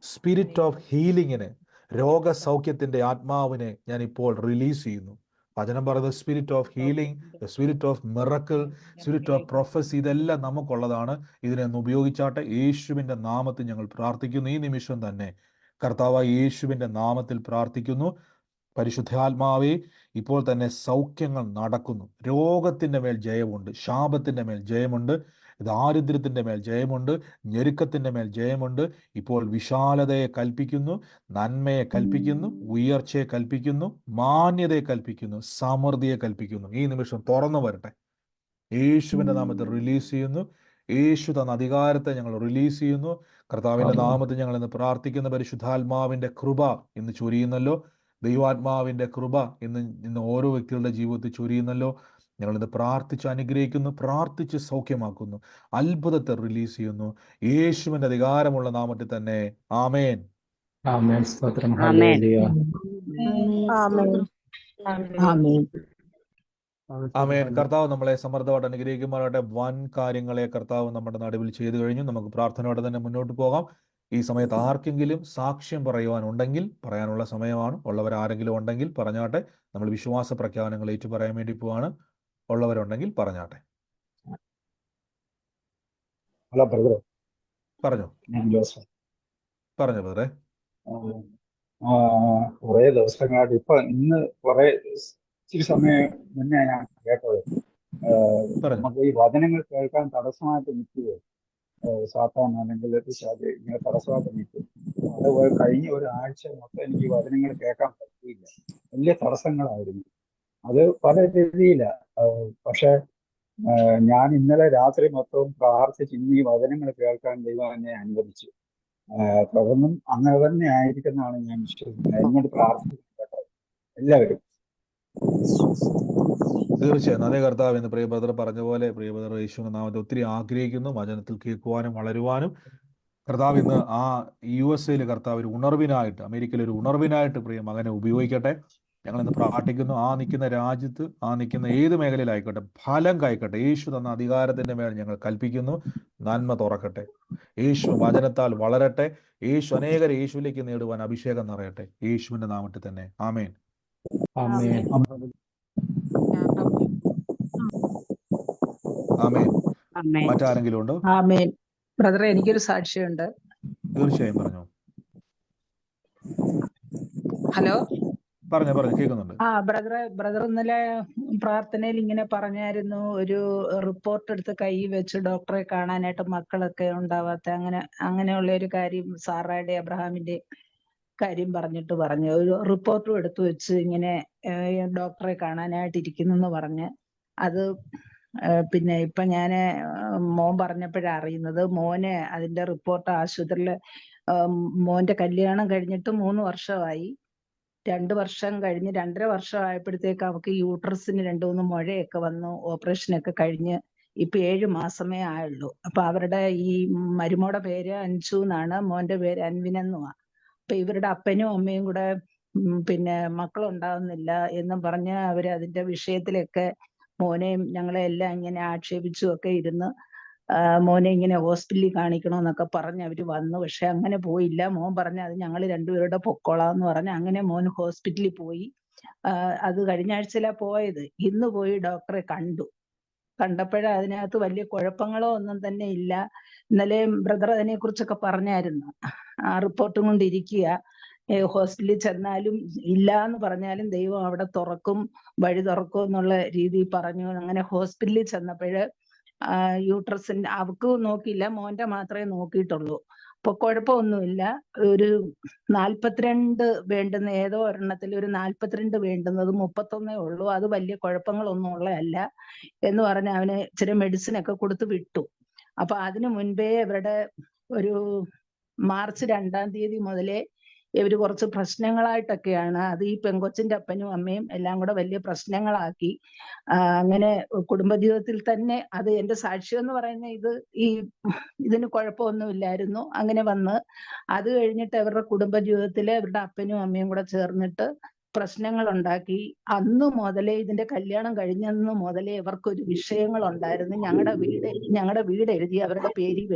സ്പിരിറ്റ് ഓഫ് ഹീലിങ്ങിനെ, രോഗസൗഖ്യത്തിൻ്റെ ആത്മാവിനെ ഞാൻ ഇപ്പോൾ റിലീസ് ചെയ്യുന്നു. വചനം പറയുന്നത് spirit of healing, spirit of miracle, spirit of prophecy, ഇതെല്ലാം നമുക്കുള്ളതാണ്. ഇതിനെ ഒന്ന് ഉപയോഗിച്ചാട്ടെ. യേശുവിൻ്റെ നാമത്തിൽ ഞങ്ങൾ പ്രാർത്ഥിക്കുന്നു. ഈ നിമിഷം തന്നെ കർത്താവായ യേശുവിൻ്റെ നാമത്തിൽ പ്രാർത്ഥിക്കുന്നു. പരിശുദ്ധാത്മാവേ, ഇപ്പോൾ തന്നെ സൗഖ്യങ്ങൾ നടക്കുന്നു. രോഗത്തിൻ്റെ മേൽ ജയമുണ്ട്, ശാപത്തിൻ്റെ മേൽ ജയമുണ്ട്, ദാരിദ്ര്യത്തിൻ്റെ മേൽ ജയമുണ്ട്, ഞെരുക്കത്തിൻ്റെ മേൽ ജയമുണ്ട്. ഇപ്പോൾ വിശാലതയെ കൽപ്പിക്കുന്നു, നന്മയെ കൽപ്പിക്കുന്നു, ഉയർച്ചയെ കൽപ്പിക്കുന്നു, മാന്യതയെ കൽപ്പിക്കുന്നു, സമൃദ്ധിയെ കൽപ്പിക്കുന്നു. ഈ നിമിഷം തുറന്നു വരട്ടെ. യേശുവിൻ്റെ നാമത്തിൽ റിലീസ് ചെയ്യുന്നു. യേശു തന്ന അധികാരത്തെ ഞങ്ങൾ റിലീസ് ചെയ്യുന്നു. കർത്താവിൻ്റെ നാമത്തിൽ ഞങ്ങൾ ഇന്ന് പ്രാർത്ഥിക്കുന്ന പരിശുദ്ധാത്മാവിൻ്റെ കൃപ ഇന്ന് ചൊരിയുന്നല്ലോ. ദൈവാത്മാവിൻ്റെ കൃപ ഇന്ന് ഓരോ വ്യക്തികളുടെ ജീവിതത്തിൽ ചൊരിയുന്നല്ലോ. ഞങ്ങളിത് പ്രാർത്ഥിച്ച് അനുഗ്രഹിക്കുന്നു, പ്രാർത്ഥിച്ച് സൗഖ്യമാക്കുന്നു, അത്ഭുതത്തെ റിലീസ് ചെയ്യുന്നു. യേശുവിൻ്റെ അധികാരമുള്ള നാമത്തിൽ തന്നെ. ആമേൻ. ആമേൻ. കർത്താവ് നമ്മളെ സമൃദ്ധമായിട്ട് അനുഗ്രഹിക്കുമാറാകട്ടെ. വൻ കാര്യങ്ങളെ കർത്താവ് നമ്മുടെ നടുവിൽ ചെയ്തു കഴിഞ്ഞു. നമുക്ക് പ്രാർത്ഥനയോടെ തന്നെ മുന്നോട്ട് പോകാം. ഈ സമയത്ത് ആർക്കെങ്കിലും സാക്ഷ്യം പറയുവാനുണ്ടെങ്കിൽ പറയാനുള്ള സമയമാണ്. ഉള്ളവരാരെങ്കിലും ഉണ്ടെങ്കിൽ പറഞ്ഞാട്ടെ. നമ്മൾ വിശ്വാസ പ്രഖ്യാപനങ്ങൾ ഏറ്റു പറയാൻ വേണ്ടി പോവാണ്. ഉള്ളവരുണ്ടെങ്കിൽ പറഞ്ഞാട്ടെ. ഹലോ ബ്രദറെ. പറഞ്ഞു ബ്രദറെ. കുറെ ദിവസങ്ങളായിട്ട് ഇന്ന് കുറെ ഇച്ചിരി സമയം മുന്നേ ഞാൻ കേട്ടത് നമുക്ക് ഈ വചനങ്ങൾ കേൾക്കാൻ തടസ്സമായിട്ട് നിൽക്കുകയോ സാത്താൻ അല്ലെങ്കിൽ ഇങ്ങനെ തടസ്സമായിട്ട് നിൽക്കും. അതുപോലെ കഴിഞ്ഞ ഒരാഴ്ച മൊത്തം എനിക്ക് ഈ വചനങ്ങൾ കേൾക്കാൻ പറ്റിയില്ല. വലിയ തടസ്സങ്ങളായിരുന്നു. അത് പല രീതിയിലാണ്. പക്ഷെ ഞാൻ ഇന്നലെ രാത്രി മൊത്തവും പ്രാർത്ഥിച്ച് ഇന്ന് ഈ വചനങ്ങൾ കേൾക്കാൻ ദൈവം എന്നെ അനുവദിച്ചു. തുടർന്നും അങ്ങനെ തന്നെ ആയിരിക്കുന്നതാണ് ഞാൻ വിശ്വസിക്കുന്നത്. എന്നോട് പ്രാർത്ഥിക്കട്ടെ എല്ലാവരും. തീർച്ചയായും അതേ കർത്താവ് എന്ന് പ്രിയ ബ്രദർ പറഞ്ഞ പോലെ പ്രിയ ബ്രദർ യേശുവിന്റെ നാമത്തെ ഒത്തിരി ആഗ്രഹിക്കുന്നു വചനത്തിൽ കേൾക്കുവാനും വളരുവാനും. കർത്താവ് ഇന്ന് ആ USA കർത്താവ് ഒരു ഉണർവിനായിട്ട്, അമേരിക്കയിൽ ഒരു ഉണർവിനായിട്ട് പ്രിയ മകനെ ഉപയോഗിക്കട്ടെ. ഞങ്ങളിന്ന് പ്രാർത്ഥിക്കുന്നു. ആ നിൽക്കുന്ന രാജ്യത്ത്, ആ നിൽക്കുന്ന ഏത് മേഖലയിലായിക്കോട്ടെ, ഫലം കായ്ക്കട്ടെ. യേശു തന്ന അധികാരത്തിന്റെ മേൽ ഞങ്ങൾ കൽപ്പിക്കുന്നു. നന്മ തുറക്കട്ടെ. യേശു വചനത്താൽ വളരട്ടെ. യേശു അനേകരെ യേശുവിലേക്ക് നേടുവാൻ അഭിഷേകം നിറയട്ടെ. യേശുവിന്റെ നാമത്തിൽ തന്നെ. ആമേൻ. ആമേൻ. മറ്റാരെങ്കിലും ഉണ്ടോ? ആമേൻ. ബ്രദറെ, എനിക്കൊരു സാക്ഷ്യമുണ്ട്. തീർച്ചയായും പറഞ്ഞു. ഹലോ, പറഞ്ഞു കേൾക്കുന്നുണ്ട്. ബ്രദർ ഇന്നലെ പ്രാർത്ഥനയിൽ ഇങ്ങനെ പറഞ്ഞായിരുന്നു, ഒരു റിപ്പോർട്ട് എടുത്ത് കൈ വെച്ച് ഡോക്ടറെ കാണാനായിട്ട് മക്കളൊക്കെ ഉണ്ടാവാത്ത അങ്ങനെയുള്ള ഒരു കാര്യം, സാറയുടെ അബ്രഹാമിന്റെ കാര്യം പറഞ്ഞു ഒരു റിപ്പോർട്ടും എടുത്തു വെച്ച് ഇങ്ങനെ ഡോക്ടറെ കാണാനായിട്ട് ഇരിക്കുന്നു പറഞ്ഞ്. അത് പിന്നെ ഇപ്പൊ ഞാന് മോൻ പറഞ്ഞപ്പോഴാണ് അറിയുന്നത്. മോന് അതിന്റെ റിപ്പോർട്ട് ആശുപത്രിയില്, മോന്റെ കല്യാണം കഴിഞ്ഞിട്ട് 3 വർഷമായി. 2 വർഷം കഴിഞ്ഞ് 2.5 വർഷം ആയപ്പോഴത്തേക്ക് അവർക്ക് യൂട്രസിന് 2-3 മുഴയൊക്കെ വന്നു. ഓപ്പറേഷനൊക്കെ കഴിഞ്ഞ് ഇപ്പൊ 7 മാസമേ ആയുള്ളൂ. അപ്പൊ അവരുടെ ഈ മരുമോടെ പേര് അൻഷു എന്നാണ്, മോന്റെ പേര് അൻവിനെന്നുമാ. അപ്പൊ ഇവരുടെ അപ്പനും അമ്മയും കൂടെ പിന്നെ മക്കളുണ്ടാവുന്നില്ല എന്നും പറഞ്ഞ് അവര് അതിന്റെ വിഷയത്തിലൊക്കെ മോനെയും ഞങ്ങളെ എല്ലാം ഇങ്ങനെ ആക്ഷേപിച്ചും ഒക്കെ ഇരുന്ന് മോനെ ഇങ്ങനെ ഹോസ്പിറ്റലിൽ കാണിക്കണമെന്നൊക്കെ പറഞ്ഞ് അവര് വന്നു. പക്ഷെ അങ്ങനെ പോയില്ല. മോൻ പറഞ്ഞ അത് ഞങ്ങൾ രണ്ടുപേരുടെ പൊക്കോളാന്ന് പറഞ്ഞ് അങ്ങനെ മോൻ ഹോസ്പിറ്റലിൽ പോയി. അത് കഴിഞ്ഞ ആഴ്ചയിലാ പോയത്. ഇന്ന് പോയി ഡോക്ടറെ കണ്ടപ്പോഴേ അതിനകത്ത് വലിയ കുഴപ്പങ്ങളോ ഒന്നും തന്നെ ഇല്ല. ഇന്നലെ ബ്രദർ അതിനെ കുറിച്ചൊക്കെ പറഞ്ഞായിരുന്നു. ആ റിപ്പോർട്ടും കൊണ്ടിരിക്കുക. ഹോസ്പിറ്റലിൽ ചെന്നാലും ഇല്ല എന്ന് പറഞ്ഞാലും ദൈവം അവിടെ വഴി തുറക്കും എന്നുള്ള രീതിയിൽ പറഞ്ഞു. അങ്ങനെ ഹോസ്പിറ്റലിൽ ചെന്നപ്പോഴ് യൂട്രസിന്റെ അവക്ക് നോക്കിയില്ല, മോന്റെ മാത്രമേ നോക്കിയിട്ടുള്ളൂ. അപ്പൊ കുഴപ്പമൊന്നുമില്ല. ഒരു 42 വേണ്ടുന്ന ഏതോ ഒരെണ്ണത്തിൽ ഒരു 42 വേണ്ടുന്നത് 31 ഉള്ളൂ. അത് വലിയ കുഴപ്പങ്ങളൊന്നും ഉള്ളതല്ല എന്ന് പറഞ്ഞ് അവന് ഇച്ചിരി മെഡിസിൻ ഒക്കെ കൊടുത്ത് വിട്ടു. അപ്പൊ അതിനു മുൻപേ ഇവരുടെ ഒരു മാർച്ച് 2-ാം തീയതി മുതലേ ഇവര് കുറച്ച് പ്രശ്നങ്ങളായിട്ടൊക്കെയാണ്. അത് ഈ പെങ്കൊച്ചിന്റെ അപ്പനും അമ്മയും എല്ലാം കൂടെ വലിയ പ്രശ്നങ്ങളാക്കി. അങ്ങനെ കുടുംബജീവിതത്തിൽ തന്നെ അത് എന്റെ സാക്ഷ്യം എന്ന് പറയുന്ന ഇതിന് കുഴപ്പമൊന്നുമില്ലായിരുന്നു. അങ്ങനെ വന്ന് അത് കഴിഞ്ഞിട്ട് അവരുടെ കുടുംബജീവിതത്തില് അവരുടെ അപ്പനും അമ്മയും കൂടെ ചേർന്നിട്ട് പ്രശ്നങ്ങൾ ഉണ്ടാക്കി. അന്ന് മുതലേ ഇതിന്റെ കല്യാണം കഴിഞ്ഞന്ന് മുതലേ ഇവർക്കൊരു വിഷയങ്ങൾ ഉണ്ടായിരുന്നു. ഞങ്ങളുടെ വീട് എഴുതി അവരുടെ പേരിൽ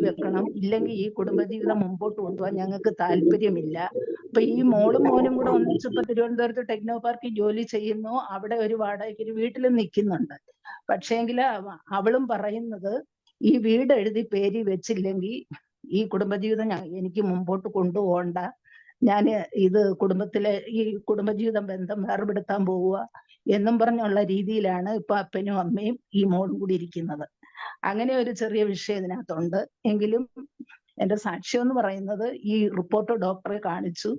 വെക്കണം, ഇല്ലെങ്കിൽ ഈ കുടുംബജീവിതം മുമ്പോട്ട് കൊണ്ടുപോകാൻ ഞങ്ങൾക്ക് താല്പര്യമില്ല. അപ്പൊ ഈ മോളും മോനും കൂടെ ഒന്നിച്ച് ഇപ്പൊ തിരുവനന്തപുരത്ത് ടെക്നോ പാർക്കിൽ ജോലി ചെയ്യുന്നു. അവിടെ ഒരു വാടകയ്ക്ക് ഒരു വീട്ടിൽ നിൽക്കുന്നുണ്ട്. പക്ഷേങ്കിൽ അവളും പറയുന്നത് ഈ വീട് എഴുതി പേരി വെച്ചില്ലെങ്കിൽ ഈ കുടുംബജീവിതം എനിക്ക് മുമ്പോട്ട് കൊണ്ടുപോകണ്ട, ഞാൻ ഈ കുടുംബജീവിതം ബന്ധം വേർപെടുത്താൻ പോവുക എന്നും പറഞ്ഞുള്ള രീതിയിലാണ് ഇപ്പൊ അപ്പനും അമ്മയും ഈ മോളും കൂടി ഇരിക്കുന്നത്. അങ്ങനെ ഒരു ചെറിയ വിഷയം ഇതിനകത്തുണ്ട്. എങ്കിലും എന്റെ സാക്ഷ്യം എന്ന് പറയുന്നത് ഈ റിപ്പോർട്ട് ഡോക്ടറെ കാണിച്ചു,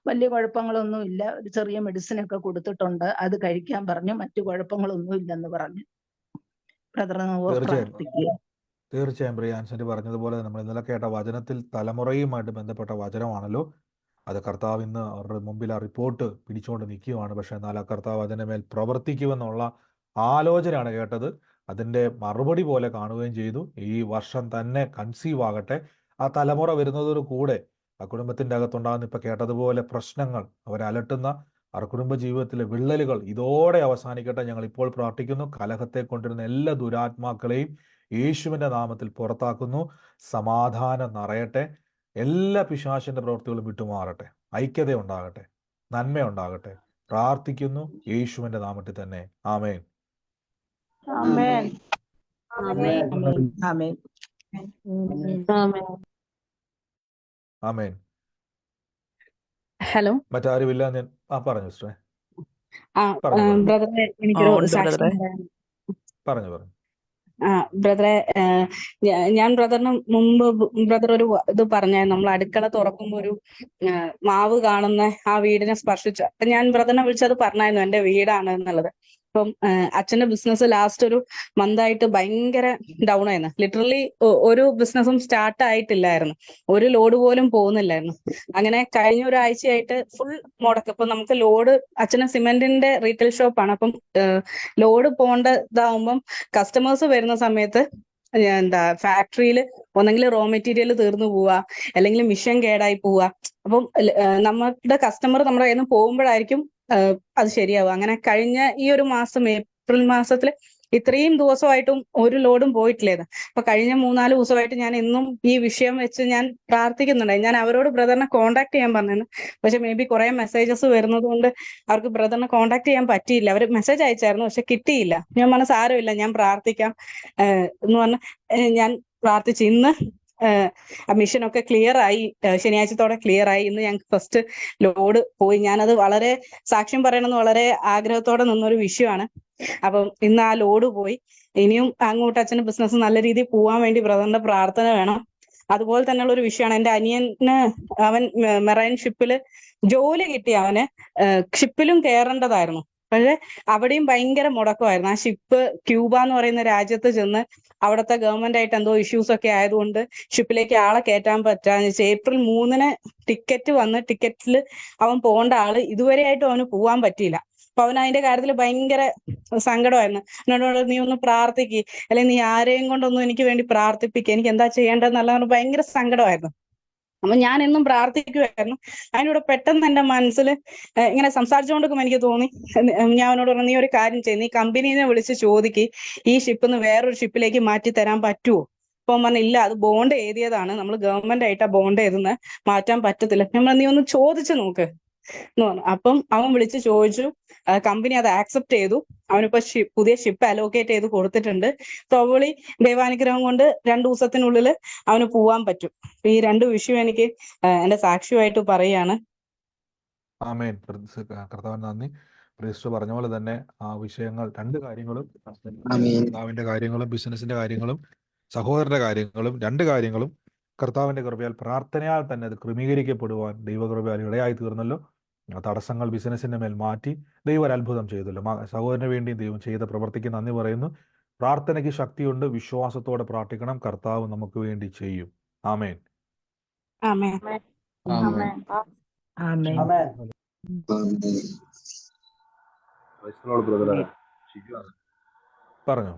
വലിയ കുഴപ്പങ്ങളൊന്നും ഇല്ല. ഒരു ചെറിയ മെഡിസിൻ ഒക്കെ കൊടുത്തിട്ടുണ്ട്, അത് കഴിക്കാൻ പറഞ്ഞു. മറ്റു കുഴപ്പങ്ങളൊന്നും ഇല്ലെന്ന് പറഞ്ഞു. തീർച്ചയായും പ്രിയാൻസന്റെ പറഞ്ഞതുപോലെ നമ്മൾ ഇന്നലെ കേട്ട വചനത്തിൽ തലമുറയുമായിട്ട് ബന്ധപ്പെട്ട വചനമാണല്ലോ. അത് കർത്താവ് ഇന്ന് അവരുടെ മുമ്പിൽ ആ റിപ്പോർട്ട് പിടിച്ചുകൊണ്ട് നിൽക്കുകയാണ്. പക്ഷെ എന്നാൽ ആ കർത്താവ് അതിൻ്റെ മേൽ പ്രവർത്തിക്കുമെന്നുള്ള ആലോചനയാണ് കേട്ടത്. അതിൻ്റെ മറുപടി പോലെ കാണുകയും ചെയ്തു. ഈ വർഷം തന്നെ കൺസീവ് ആകട്ടെ. ആ തലമുറ വരുന്നതോടു കൂടെ ആ കുടുംബത്തിൻ്റെ അകത്തുണ്ടാകുന്ന ഇപ്പം കേട്ടതുപോലെ പ്രശ്നങ്ങൾ അവരലട്ടുന്ന ആ കുടുംബ ജീവിതത്തിലെ വിള്ളലുകൾ ഇതോടെ അവസാനിക്കട്ടെ. ഞങ്ങൾ ഇപ്പോൾ പ്രാർത്ഥിക്കുന്നു. കലഹത്തെ കൊണ്ടിരുന്ന എല്ലാ ദുരാത്മാക്കളെയും യേശുവിൻ്റെ നാമത്തിൽ പുറത്താക്കുന്നു. സമാധാനം നിറയട്ടെ. എല്ലാ പിശാചിന്റെ പ്രവൃത്തികളും വിട്ടുമാറട്ടെ. ഐക്യത ഉണ്ടാകട്ടെ, നന്മ ഉണ്ടാകട്ടെ. പ്രാർത്ഥിക്കുന്നു യേശുവിന്റെ നാമത്തിൽ തന്നെ. ആമേൻ. ആമേൻ. ആമേൻ. ആമേൻ. ഹലോ, മറ്റാരുമില്ല. ഞാൻ പറഞ്ഞു സിസ്റ്ററെ. ബ്രദറെ എനിക്കൊരു സാക്ഷ്യം പറഞ്ഞു. ബ്രദറെ, ഞാൻ ബ്രദറിന് മുമ്പ് ബ്രദർ ഒരു ഇത് പറഞ്ഞായിരുന്നു. നമ്മൾ അടുക്കള തുറക്കുമ്പോ ഒരു മാവ് കാണുന്ന ആ വീടിനെ സ്പർശിച്ചു. അപ്പൊ ഞാൻ ബ്രദറിനെ വിളിച്ചത് പറഞ്ഞായിരുന്നു എന്റെ വീടാണ് എന്നുള്ളത്. അപ്പം അച്ഛന്റെ ബിസിനസ് ലാസ്റ്റ് ഒരു മന്തായിട്ട് ഭയങ്കര ഡൗൺ ആയിരുന്നു. ലിറ്ററലി ഒരു ബിസിനസ്സും സ്റ്റാർട്ട് ആയിട്ടില്ലായിരുന്നു, ഒരു ലോഡ് പോലും പോകുന്നില്ലായിരുന്നു. അങ്ങനെ കഴിഞ്ഞ ഒരാഴ്ചയായിട്ട് ഫുൾ മുടക്ക്. ഇപ്പൊ നമുക്ക് ലോഡ്, അച്ഛന് സിമെന്റിന്റെ റീറ്റെയിൽ ഷോപ്പാണ്. അപ്പം ലോഡ് പോകേണ്ടതാവുമ്പം കസ്റ്റമേഴ്സ് വരുന്ന സമയത്ത് ഫാക്ടറിയിൽ ഒന്നെങ്കിൽ റോ മെറ്റീരിയൽ തീർന്നു പോവുക, അല്ലെങ്കിൽ മിഷൻ കേടായി പോവുക. അപ്പം നമ്മുടെ കസ്റ്റമർ നമ്മുടെ കയ്യിൽ നിന്ന് പോകുമ്പോഴായിരിക്കും അത് ശരിയാവുക. അങ്ങനെ കഴിഞ്ഞ ഈ ഒരു മാസം ഏപ്രിൽ മാസത്തിൽ ഇത്രയും ദിവസമായിട്ടും ഒരു ലോഡും പോയിട്ടില്ലേത്. അപ്പൊ കഴിഞ്ഞ 3-4 ദിവസമായിട്ട് ഞാൻ എന്നും ഈ വിഷയം വെച്ച് ഞാൻ പ്രാർത്ഥിക്കുന്നുണ്ടായി. ഞാൻ അവരോട് ബ്രദറിനെ കോൺടാക്ട് ചെയ്യാൻ പറഞ്ഞിരുന്നു. പക്ഷെ മേ ബി കുറെ മെസ്സേജസ് വരുന്നത് കൊണ്ട് അവർക്ക് ബ്രദറിനെ കോൺടാക്ട് ചെയ്യാൻ പറ്റിയില്ല. അവർ മെസ്സേജ് അയച്ചായിരുന്നു, പക്ഷെ കിട്ടിയില്ല. ഞാൻ പറഞ്ഞ സാരമില്ല, ഞാൻ പ്രാർത്ഥിക്കാം എന്ന് പറഞ്ഞ് ഞാൻ പ്രാർത്ഥിച്ചു. ഇന്ന് മിഷനൊക്കെ ക്ലിയർ ആയി, ശനിയാഴ്ചത്തോടെ ക്ലിയർ ആയി. ഇന്ന് ഞങ്ങൾക്ക് ഫസ്റ്റ് ലോഡ് പോയി. ഞാനത് വളരെ സാക്ഷ്യം പറയണമെന്ന് വളരെ ആഗ്രഹത്തോടെ നിന്നൊരു വിഷയമാണ്. അപ്പം ഇന്ന് ആ ലോഡ് പോയി. ഇനിയും അങ്ങോട്ട് അച്ഛന് ബിസിനസ് നല്ല രീതിയിൽ പോകാൻ വേണ്ടി ബ്രദറിന്റെ പ്രാർത്ഥന വേണം. അതുപോലെ തന്നെയുള്ള ഒരു വിഷയമാണ്, എൻ്റെ അനിയന് അവൻ മെറൈൻ ഷിപ്പിൽ ജോലി കിട്ടി. അവന് ഷിപ്പിലും കയറേണ്ടതായിരുന്നു, പക്ഷെ അവിടെയും ഭയങ്കര മുടക്കമായിരുന്നു. ആ ഷിപ്പ് ക്യൂബ എന്ന് പറയുന്ന രാജ്യത്ത് ചെന്ന് അവിടുത്തെ ഗവൺമെന്റ് ആയിട്ട് എന്തോ ഇഷ്യൂസ് ഒക്കെ ആയതുകൊണ്ട് ഷിപ്പിലേക്ക് ആളെ കയറ്റാൻ പറ്റാന്ന് വെച്ചാൽ ഏപ്രിൽ 3-ന് ടിക്കറ്റ് വന്ന് ടിക്കറ്റിൽ അവൻ പോകേണ്ട ആള് ഇതുവരെയായിട്ടും അവന് പോകാൻ പറ്റിയില്ല. അപ്പൊ അവൻ അതിന്റെ കാര്യത്തിൽ ഭയങ്കര സങ്കടമായിരുന്നു. എന്നോട് പറഞ്ഞു, നീ ഒന്ന് പ്രാർത്ഥിക്ക്, അല്ലെങ്കിൽ നീ ആരെയും കൊണ്ടൊന്നും എനിക്ക് വേണ്ടി പ്രാർത്ഥിപ്പിക്കുക, എനിക്ക് എന്താ ചെയ്യേണ്ടതെന്നല്ല പറഞ്ഞ് ഭയങ്കര സങ്കടമായിരുന്നു. അപ്പൊ ഞാൻ എന്നും പ്രാർത്ഥിക്കുമായിരുന്നു. അതിനൂടെ പെട്ടെന്ന് എന്റെ മനസ്സിൽ ഇങ്ങനെ സംസാരിച്ചുകൊണ്ടിരിക്കുമ്പോൾ എനിക്ക് തോന്നി, ഞാൻ അവനോട് പറഞ്ഞു, നീ ഒരു കാര്യം ചെയ്യും, നീ കമ്പനീനെ വിളിച്ച് ചോദിക്ക് ഈ ഷിപ്പിൽ നിന്ന് വേറൊരു ഷിപ്പിലേക്ക് മാറ്റി തരാൻ പറ്റുമോ. അപ്പൊ അവൻ പറഞ്ഞു, ഇല്ല, അത് ബോണ്ട് എഴുതിയതാണ്, നമ്മൾ ഗവൺമെന്റ് ആയിട്ടാ ബോണ്ട് എഴുതുന്നത്, മാറ്റാൻ പറ്റത്തില്ല. ഞാൻ പറഞ്ഞു, നീ ഒന്ന് ചോദിച്ചു നോക്ക് എന്ന് പറഞ്ഞു. അപ്പം അവൻ വിളിച്ച് ചോദിച്ചു, കമ്പനി അത് ആക്സെപ്റ്റ് ചെയ്തു. അവനിപ്പോ പുതിയ ഷിപ്പ് അലോക്കേറ്റ് ചെയ്ത് കൊടുത്തിട്ടുണ്ട്. പ്രോബബ്ലി ദൈവാനുഗ്രഹം കൊണ്ട് 2 ദിവസത്തിനുള്ളിൽ അവന് പോവാൻ പറ്റും. ഈ 2 വിഷയം എനിക്ക് എന്റെ സാക്ഷ്യമായിട്ട് പറയാണ്. ആമേൻ. കർത്താവിന് നന്ദി. പ്രീസ്റ്റർ പറഞ്ഞ പോലെ തന്നെ ആ വിഷയങ്ങൾ 2 കാര്യങ്ങളും, കർത്താവിന്റെ കാര്യങ്ങളും ബിസിനസിന്റെ കാര്യങ്ങളും സഹോദരന്റെ കാര്യങ്ങളും 2 കാര്യങ്ങളും കർത്താവിന്റെ കൃപയാൽ പ്രാർത്ഥനയാൽ തന്നെ അത് ക്രമീകരിക്കപ്പെടുവാൻ ദൈവകൃപയാൽ ഇടയായി തീർന്നല്ലോ. ആ തടസ്സങ്ങൾ ബിസിനസിന്റെ മേൽ മാറ്റി ദൈവം ഒരു അത്ഭുതം ചെയ്തല്ലോ. സഹോദരന് വേണ്ടി ദൈവം ചെയ്ത പ്രവർത്തിക്ക് നന്ദി പറയുന്നു. പ്രാർത്ഥനയ്ക്ക് ശക്തിയുണ്ട്, വിശ്വാസത്തോടെ പ്രാർത്ഥിക്കണം, കർത്താവ് നമുക്ക് വേണ്ടി ചെയ്യും. ആമേൻ. ആമേൻ. ആമേൻ. ആമേൻ. പറഞ്ഞോ.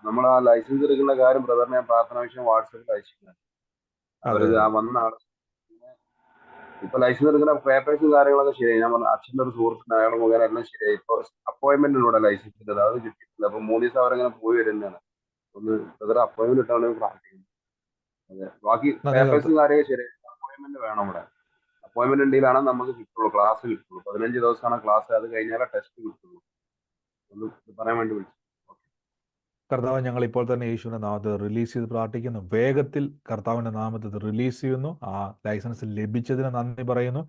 നമ്മൾ ആ ലൈസൻസ് എടുക്കുന്ന കാര്യം ബ്രദറിനെ ഞാൻ പ്രാർത്ഥന വിഷയം വാട്സാപ്പിൽ അയച്ചിട്ടുണ്ട്. അവര് ആ വന്ന ആള് ഇപ്പൊ ലൈസൻസ് എടുക്കുന്ന പേപ്പേഴ്സും കാര്യങ്ങളൊക്കെ ശരിയായി. ഞാൻ പറഞ്ഞു, അച്ഛൻ്റെ ഒരു സുഹൃത്തിന് അയാളുടെ മുഖേന എല്ലാം ശരിയായി. ഇപ്പൊ അപ്പോയിന്റ്മെന്റിലൂടെ ലൈസൻസിന്റെ അത് കിട്ടിയിട്ടില്ല. അപ്പൊ 3 ദിവസം അവരങ്ങനെ പോയി വരുന്നതാണ്. ഒന്ന് ബ്രദർ അപ്പോയിന്റ്മെന്റ് ഇട്ടാണ് പ്രാർത്ഥിക്കുന്നത്. അതെ, ബാക്കി പേപ്പേഴ്സും കാര്യമൊക്കെ ശരിയായി. അപ്പോയിന്റ്മെന്റ് വേണം. ഇവിടെ അപ്പോയിന്റ്മെന്റ് ഉണ്ടെങ്കിലാണ് നമുക്ക് കിട്ടുള്ളൂ, ക്ലാസ് കിട്ടുള്ളൂ. 15 ദിവസമാണ് ക്ലാസ്, അത് കഴിഞ്ഞാലേ ടെസ്റ്റ് കിട്ടുള്ളൂ. ഒന്ന് പറയാൻ വേണ്ടി വിളിച്ചു. കർത്താവ്, ഞങ്ങൾ ഇപ്പോൾ തന്നെ യേശുവിന്റെ നാമത്തിൽ റിലീസ് ചെയ്ത് പ്രാർത്ഥിക്കുന്നു. വേഗത്തിൽ കർത്താവിന്റെ നാമത്തിൽ റിലീസ് ചെയ്യുന്നു. ആ ലൈസൻസ് ലഭിച്ചതിന് നന്ദി പറയുന്നു.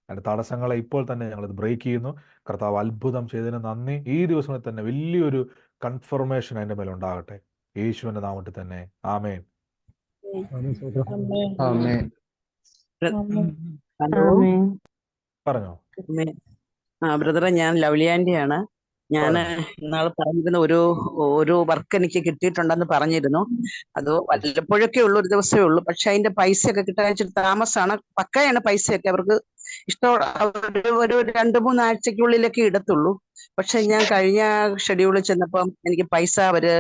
അതിന്റെ തടസ്സങ്ങളെ ഇപ്പോൾ തന്നെ ഞങ്ങളത് ബ്രേക്ക് ചെയ്യുന്നു. കർത്താവ് അത്ഭുതം ചെയ്തതിന് നന്ദി. ഈ ദിവസങ്ങളിൽ തന്നെ വലിയൊരു കൺഫർമേഷൻ അതിന്റെ മേലെ ഉണ്ടാകട്ടെ, യേശുവിന്റെ നാമത്തിൽ തന്നെ. ആമേൻ. ആമേൻ. ഹലോ, പറഞ്ഞോ. ബ്രദറെ, ഞാൻ ലവ്ലി ആന്റിയാണ്. ഞാൻ ഇന്നാൾ പറഞ്ഞിരുന്ന ഒരു വർക്ക് എനിക്ക് കിട്ടിയിട്ടുണ്ടെന്ന് പറഞ്ഞിരുന്നു. അത് വല്ലപ്പോഴൊക്കെ ഉള്ളൂ, ഒരു ദിവസമേ ഉള്ളൂ. പക്ഷെ അതിന്റെ പൈസയൊക്കെ കിട്ടാൻ ഇച്ചിരി താമസമാണ്. പക്കയാണ് പൈസയൊക്കെ, അവർക്ക് ഇഷ്ടം ഒരു 2-3 ആഴ്ചക്കുള്ളിലൊക്കെ ഇടത്തുള്ളൂ. പക്ഷെ ഞാൻ കഴിഞ്ഞ ഷെഡ്യൂളിൽ ചെന്നപ്പം എനിക്ക് പൈസ അവര്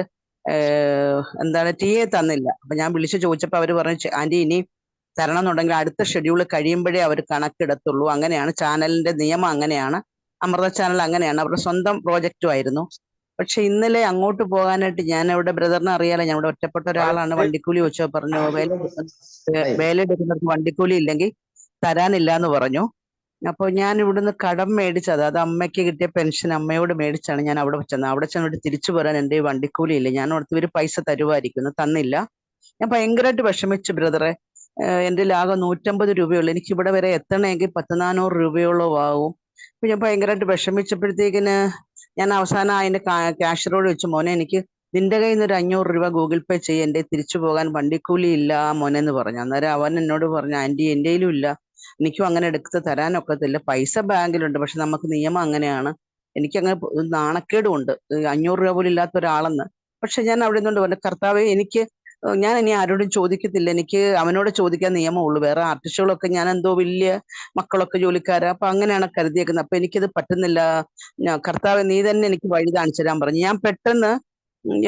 TA തന്നില്ല. അപ്പൊ ഞാൻ വിളിച്ചു ചോദിച്ചപ്പോ അവര് പറഞ്ഞു, ആന്റി ഇനി തരണം എന്നുണ്ടെങ്കിൽ അടുത്ത ഷെഡ്യൂൾ കഴിയുമ്പോഴേ അവർ കണക്കിടത്തുള്ളൂ. അങ്ങനെയാണ് ചാനലിന്റെ നിയമം, അങ്ങനെയാണ്. അമൃത ചാനൽ അങ്ങനെയാണ്, അവരുടെ സ്വന്തം പ്രോജക്റ്റും ആയിരുന്നു. പക്ഷെ ഇന്നലെ അങ്ങോട്ട് പോകാനായിട്ട് ഞാൻ ഇവിടെ, ബ്രദറിനെ അറിയാലോ, ഞാൻ ഇവിടെ ഒറ്റപ്പെട്ട ഒരാളാണ്. വണ്ടിക്കൂലി ചോദിച്ചോ, പറഞ്ഞു വേലെടുക്കുന്നവർക്ക് വണ്ടിക്കൂലി ഇല്ലെങ്കിൽ തരാനില്ല എന്ന് പറഞ്ഞു. അപ്പോൾ ഞാൻ ഇവിടുന്ന് കടം മേടിച്ചത്, അത് അമ്മയ്ക്ക് കിട്ടിയ പെൻഷൻ അമ്മയോട് മേടിച്ചാണ് ഞാൻ അവിടെ ചെന്നത്. അവിടെ ചെന്നിട്ട് തിരിച്ചു പോരാൻ എൻ്റെ വണ്ടിക്കൂലി ഇല്ല. ഞാൻ ഓർത്ത് ഇവര് പൈസ തരുമായിരിക്കുന്നു, തന്നില്ല. ഞാൻ ഭയങ്കരമായിട്ട് വിഷമിച്ചു ബ്രദറെ. എൻ്റെ ആകെ 150 രൂപയുള്ളൂ. എനിക്ക് ഇവിടെ വരെ എത്തണമെങ്കിൽ 100-400 രൂപയോളം ആവും. അപ്പൊ ഞാൻ ഭയങ്കരമായിട്ട് വിഷമിച്ചപ്പോഴത്തേക്കിന് ഞാൻ അവസാനം അതിന്റെ ക്യാഷ്യറോട് വെച്ച്, മോനെ എനിക്ക് നിന്റെ കയ്യിൽ നിന്ന് ഒരു 500 രൂപ ഗൂഗിൾ പേ ചെയ്യ, എൻ്റെ തിരിച്ചു പോകാൻ വണ്ടിക്കൂലി ഇല്ല മോനെ എന്ന് പറഞ്ഞു. അന്നേരം അവൻ എന്നോട് പറഞ്ഞു, ആന്റി എൻ്റെയിലും ഇല്ല, എനിക്കും അങ്ങനെ എടുത്ത് തരാനൊക്കത്തില്ല. പൈസ ബാങ്കിലുണ്ട്, പക്ഷെ നമുക്ക് നിയമം അങ്ങനെയാണ്. എനിക്കങ്ങനെ നാണക്കേടുമുണ്ട്, 500 രൂപ പോലും ഇല്ലാത്ത ഒരാളെന്ന്. പക്ഷെ ഞാൻ അവിടെ നിന്നുകൊണ്ട് പറഞ്ഞു, കർത്താവേ, ഞാൻ ഇനി ആരോടും ചോദിക്കത്തില്ല, എനിക്ക് അവനോട് ചോദിക്കാൻ നിയമമുള്ളൂ. വേറെ ആർട്ടിസ്റ്റുകളൊക്കെ ഞാൻ എന്തോ വലിയ മക്കളൊക്കെ ജോലിക്കാരാ, അപ്പൊ അങ്ങനെയാണ് കരുതിയേക്കുന്നത്. അപ്പൊ എനിക്കിത് പറ്റുന്നില്ല. കർത്താവ് നീ തന്നെ എനിക്ക് വഴി കാണിച്ചു തരാൻ പറഞ്ഞു. ഞാൻ പെട്ടെന്ന്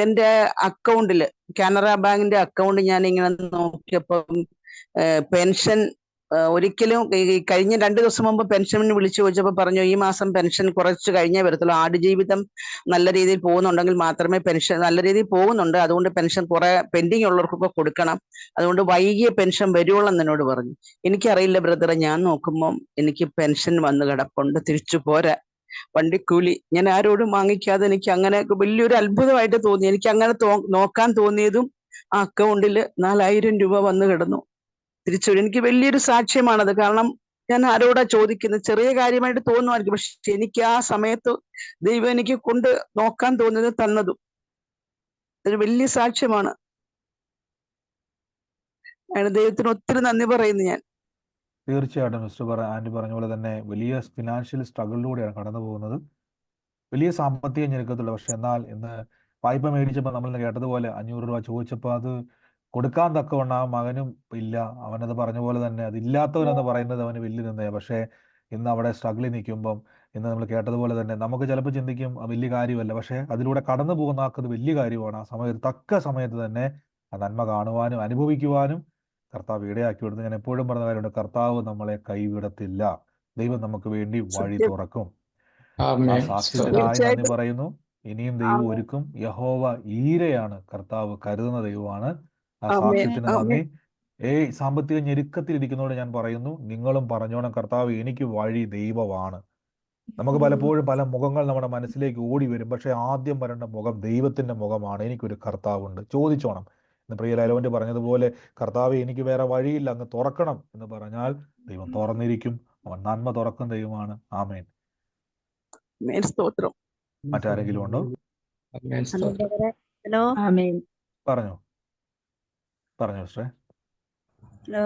എൻ്റെ അക്കൗണ്ടില്, കാനറ ബാങ്കിന്റെ അക്കൗണ്ട് ഞാൻ ഇങ്ങനെ നോക്കിയപ്പം പെൻഷൻ ഒരിക്കലും കഴിഞ്ഞ 2 ദിവസം മുമ്പ് പെൻഷന് വിളിച്ചു ചോദിച്ചപ്പോൾ പറഞ്ഞു, ഈ മാസം പെൻഷൻ കുറച്ച് കഴിഞ്ഞേ വരത്തുള്ളൂ. ആടുജീവിതം നല്ല രീതിയിൽ പോകുന്നുണ്ടെങ്കിൽ മാത്രമേ പെൻഷൻ, നല്ല രീതിയിൽ പോകുന്നുണ്ട്, അതുകൊണ്ട് പെൻഷൻ കുറെ പെൻഡിങ് ഉള്ളവർക്കൊക്കെ കൊടുക്കണം, അതുകൊണ്ട് വൈകിയ പെൻഷൻ വരുവുള്ളൂ എന്നോട് പറഞ്ഞു. എനിക്കറിയില്ല ബ്രദറെ, ഞാൻ നോക്കുമ്പം എനിക്ക് പെൻഷൻ വന്ന് കിടപ്പുണ്ട്, തിരിച്ചു പോരാ. വണ്ടിക്കൂലി ഞാൻ ആരോടും വാങ്ങിക്കാതെ, എനിക്ക് അങ്ങനെ വലിയൊരു അത്ഭുതമായിട്ട് തോന്നി. എനിക്ക് അങ്ങനെ നോക്കാൻ തോന്നിയതും ആ അക്കൗണ്ടിൽ 4000 രൂപ വന്ന് കിടന്നു. തിരിച്ചു എനിക്ക് വലിയൊരു സാക്ഷ്യമാണത്. കാരണം ഞാൻ ആരോടാ ചോദിക്കുന്നത്, ചെറിയ കാര്യമായിട്ട് തോന്നുമായിരിക്കും, പക്ഷെ എനിക്ക് ആ സമയത്ത് ദൈവം എനിക്ക് കൊണ്ട് നോക്കാൻ തോന്നിയത് തന്നതും ഒരു വലിയ സാക്ഷ്യമാണ്. ദൈവത്തിന് ഒത്തിരി നന്ദി പറയുന്നു ഞാൻ. തീർച്ചയായിട്ടും മിസ്റ്റർ ആന്റി പറഞ്ഞ പോലെ തന്നെ വലിയ ഫിനാൻഷ്യൽ സ്ട്രഗിളിലൂടെയാണ് കടന്നു പോകുന്നത്. വലിയ സാമ്പത്തിക ഞെരുക്കത്തില്ല. പക്ഷെ എന്നാൽ ഇന്ന് വായ്പ മേടിച്ചപ്പോൾ നമ്മൾ കേട്ടതുപോലെ 500 രൂപ ചോദിച്ചപ്പോൾ അത് കൊടുക്കാൻ തക്കവണ്ണം ആ മകനും ഇല്ല. അവനത് പറഞ്ഞ പോലെ തന്നെ അതില്ലാത്തവനെന്ന് പറയുന്നത് അവന് വലിയ നിന്നയാണ്. പക്ഷേ ഇന്ന് അവിടെ സ്ട്രഗിളിൽ നിൽക്കുമ്പം ഇന്ന് നമ്മൾ കേട്ടതുപോലെ തന്നെ നമുക്ക് ചിലപ്പോൾ ചിന്തിക്കും വലിയ കാര്യമല്ല, പക്ഷേ അതിലൂടെ കടന്നു പോകുന്ന ആൾക്കത് വലിയ കാര്യമാണ്. ആ സമയത്ത് തക്ക സമയത്ത് തന്നെ ആ നന്മ കാണുവാനും അനുഭവിക്കുവാനും കർത്താവ് ഇടയാക്കി കൊടുത്തു. ഞാൻ എപ്പോഴും പറഞ്ഞ കാര്യമുണ്ട്, കർത്താവ് നമ്മളെ കൈവിടത്തില്ല. ദൈവം നമുക്ക് വേണ്ടി വഴി സത്യം. തുറക്കും. ആ ആമേൻ. സാക്ഷ്യത്തിനായി നന്ദി തീർച്ചയായിട്ടും. പറയുന്നു. ഇനിയും ദൈവം ആമേൻ. ഒരുക്കും. യഹോവ ഈരെയാണ്, കർത്താവ് കരുതുന്ന ദൈവമാണ്. ആ ആമേൻ. സാക്ഷ്യത്തിന് നന്ദി. ആമേൻ. സാമ്പത്തിക ഞെരുക്കത്തിലിരിക്കുന്നതോട് ഞാൻ പറയുന്നു, നിങ്ങളും പറഞ്ഞോണം, കർത്താവ് എനിക്ക് വഴി ദൈവമാണ്. നമുക്ക് പലപ്പോഴും പല മുഖങ്ങൾ നമ്മുടെ മനസ്സിലേക്ക് ഓടി വരും, പക്ഷെ ആദ്യം വരേണ്ട മുഖം ദൈവത്തിന്റെ മുഖമാണ്. എനിക്കൊരു കർത്താവുണ്ട്, ചോദിച്ചോണം. ഇന്ന് പ്രിയ ലൈലോന്റെ പറഞ്ഞതുപോലെ, കർത്താവ് എനിക്ക് വേറെ വഴിയില്ല, അങ്ങ് തുറക്കണം എന്ന് പറഞ്ഞാൽ ദൈവം തുറന്നിരിക്കും. അവൻ നന്മ തുറക്കും ദൈവമാണ്. ആമേൻ. ആമേൻ. സ്തോത്രം. മറ്റാരെങ്കിലും ഉണ്ടോ? ആമേൻ. ഹലോ സ്തോത്രം. ബ്രദറെ. ഹലോ ആമേൻ. പറഞ്ഞോ സിസ്റ്ററെ. ഹലോ,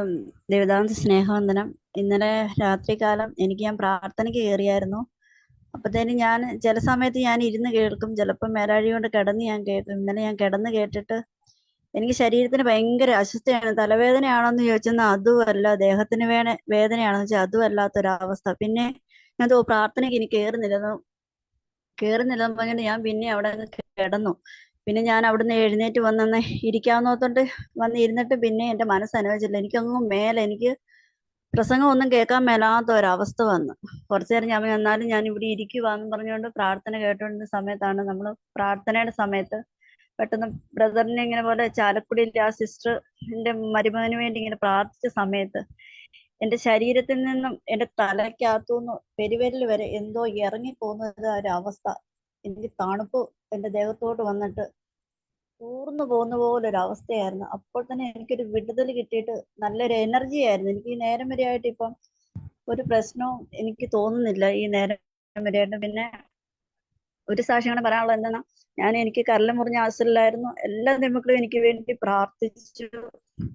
ദേവദാന്ത സ്നേഹവന്ദനം. ഇന്നലെ രാത്രികാലം ഞാൻ പ്രാർത്ഥനയ്ക്ക് കയറിയായിരുന്നു. അപ്പത്തേനും ഞാൻ ചില സമയത്ത് ഞാൻ ഇരുന്ന് കേൾക്കും, ചിലപ്പോൾ മേലാഴി കൊണ്ട് കിടന്ന് ഞാൻ കേൾക്കും. ഇന്നലെ ഞാൻ കിടന്ന് കേട്ടിട്ട് എനിക്ക് ശരീരത്തിന് ഭയങ്കര അസ്വസ്ഥയാണ്. തലവേദനയാണോന്ന് ചോദിച്ചെന്നാൽ അതുമല്ല, ദേഹത്തിന് വേദനയാണെന്ന് വെച്ചാൽ അതും അല്ലാത്തൊരവസ്ഥ. പിന്നെ ഞാൻ പ്രാർത്ഥനയ്ക്ക് ഇനി കയറുന്നില്ലെന്ന് പറഞ്ഞിട്ട് ഞാൻ പിന്നെ അവിടെ അങ്ങ് കിടന്നു. പിന്നെ ഞാൻ അവിടുന്ന് എഴുന്നേറ്റ് വന്ന് ഇരിക്കാവുന്നോത്തോട്ട് വന്ന് ഇരുന്നിട്ട് പിന്നെ എൻ്റെ മനസ്സ് അനുവദിച്ചില്ല. എനിക്കങ്ങും മേലെ, എനിക്ക് പ്രസംഗം ഒന്നും കേൾക്കാൻ മേലാത്ത ഒരവസ്ഥ വന്നു. കുറച്ചു നേരം ഞാൻ എന്നാലും ഞാൻ ഇവിടെ ഇരിക്കുവാന്ന് പറഞ്ഞുകൊണ്ട് പ്രാർത്ഥന കേട്ടുകൊണ്ടിരുന്ന സമയത്താണ് നമ്മൾ പ്രാർത്ഥനയുടെ സമയത്ത് പെട്ടെന്ന് ബ്രദറിനെ ഇങ്ങനെ പോലെ ചാലക്കുടിയിലെ ആ സിസ്റ്ററിന്റെ മരുമകന് വേണ്ടി ഇങ്ങനെ പ്രാർത്ഥിച്ച സമയത്ത് എൻ്റെ ശരീരത്തിൽ നിന്നും എൻ്റെ തലയ്ക്കകത്തുനിന്ന് പെരുവിരൽ വരെ എന്തോ ഇറങ്ങിപ്പോകുന്നത് ഒരവസ്ഥ. എനിക്ക് തണുപ്പ് എൻ്റെ ദേഹത്തോട്ട് വന്നിട്ട് ഊർന്നു പോകുന്ന പോലെ ഒരു അവസ്ഥയായിരുന്നു. അപ്പോൾ തന്നെ എനിക്കൊരു വിടുതൽ കിട്ടിയിട്ട് നല്ലൊരു എനർജി ആയിരുന്നു. എനിക്ക് ഈ നേരം വരെ ആയിട്ട് ഇപ്പം ഒരു പ്രശ്നവും എനിക്ക് തോന്നുന്നില്ല ഈ നേരം വരെയായിട്ട്. പിന്നെ ഒരു സാക്ഷ്യം കൂടെ പറയാനുള്ളത് എന്തെന്നാ, എനിക്ക് കരൾ മുറിഞ്ഞ ആശുപത്രിയിലായിരുന്നു. എല്ലാ ദൈവമക്കളും എനിക്ക് വേണ്ടി പ്രാർത്ഥിച്ചു.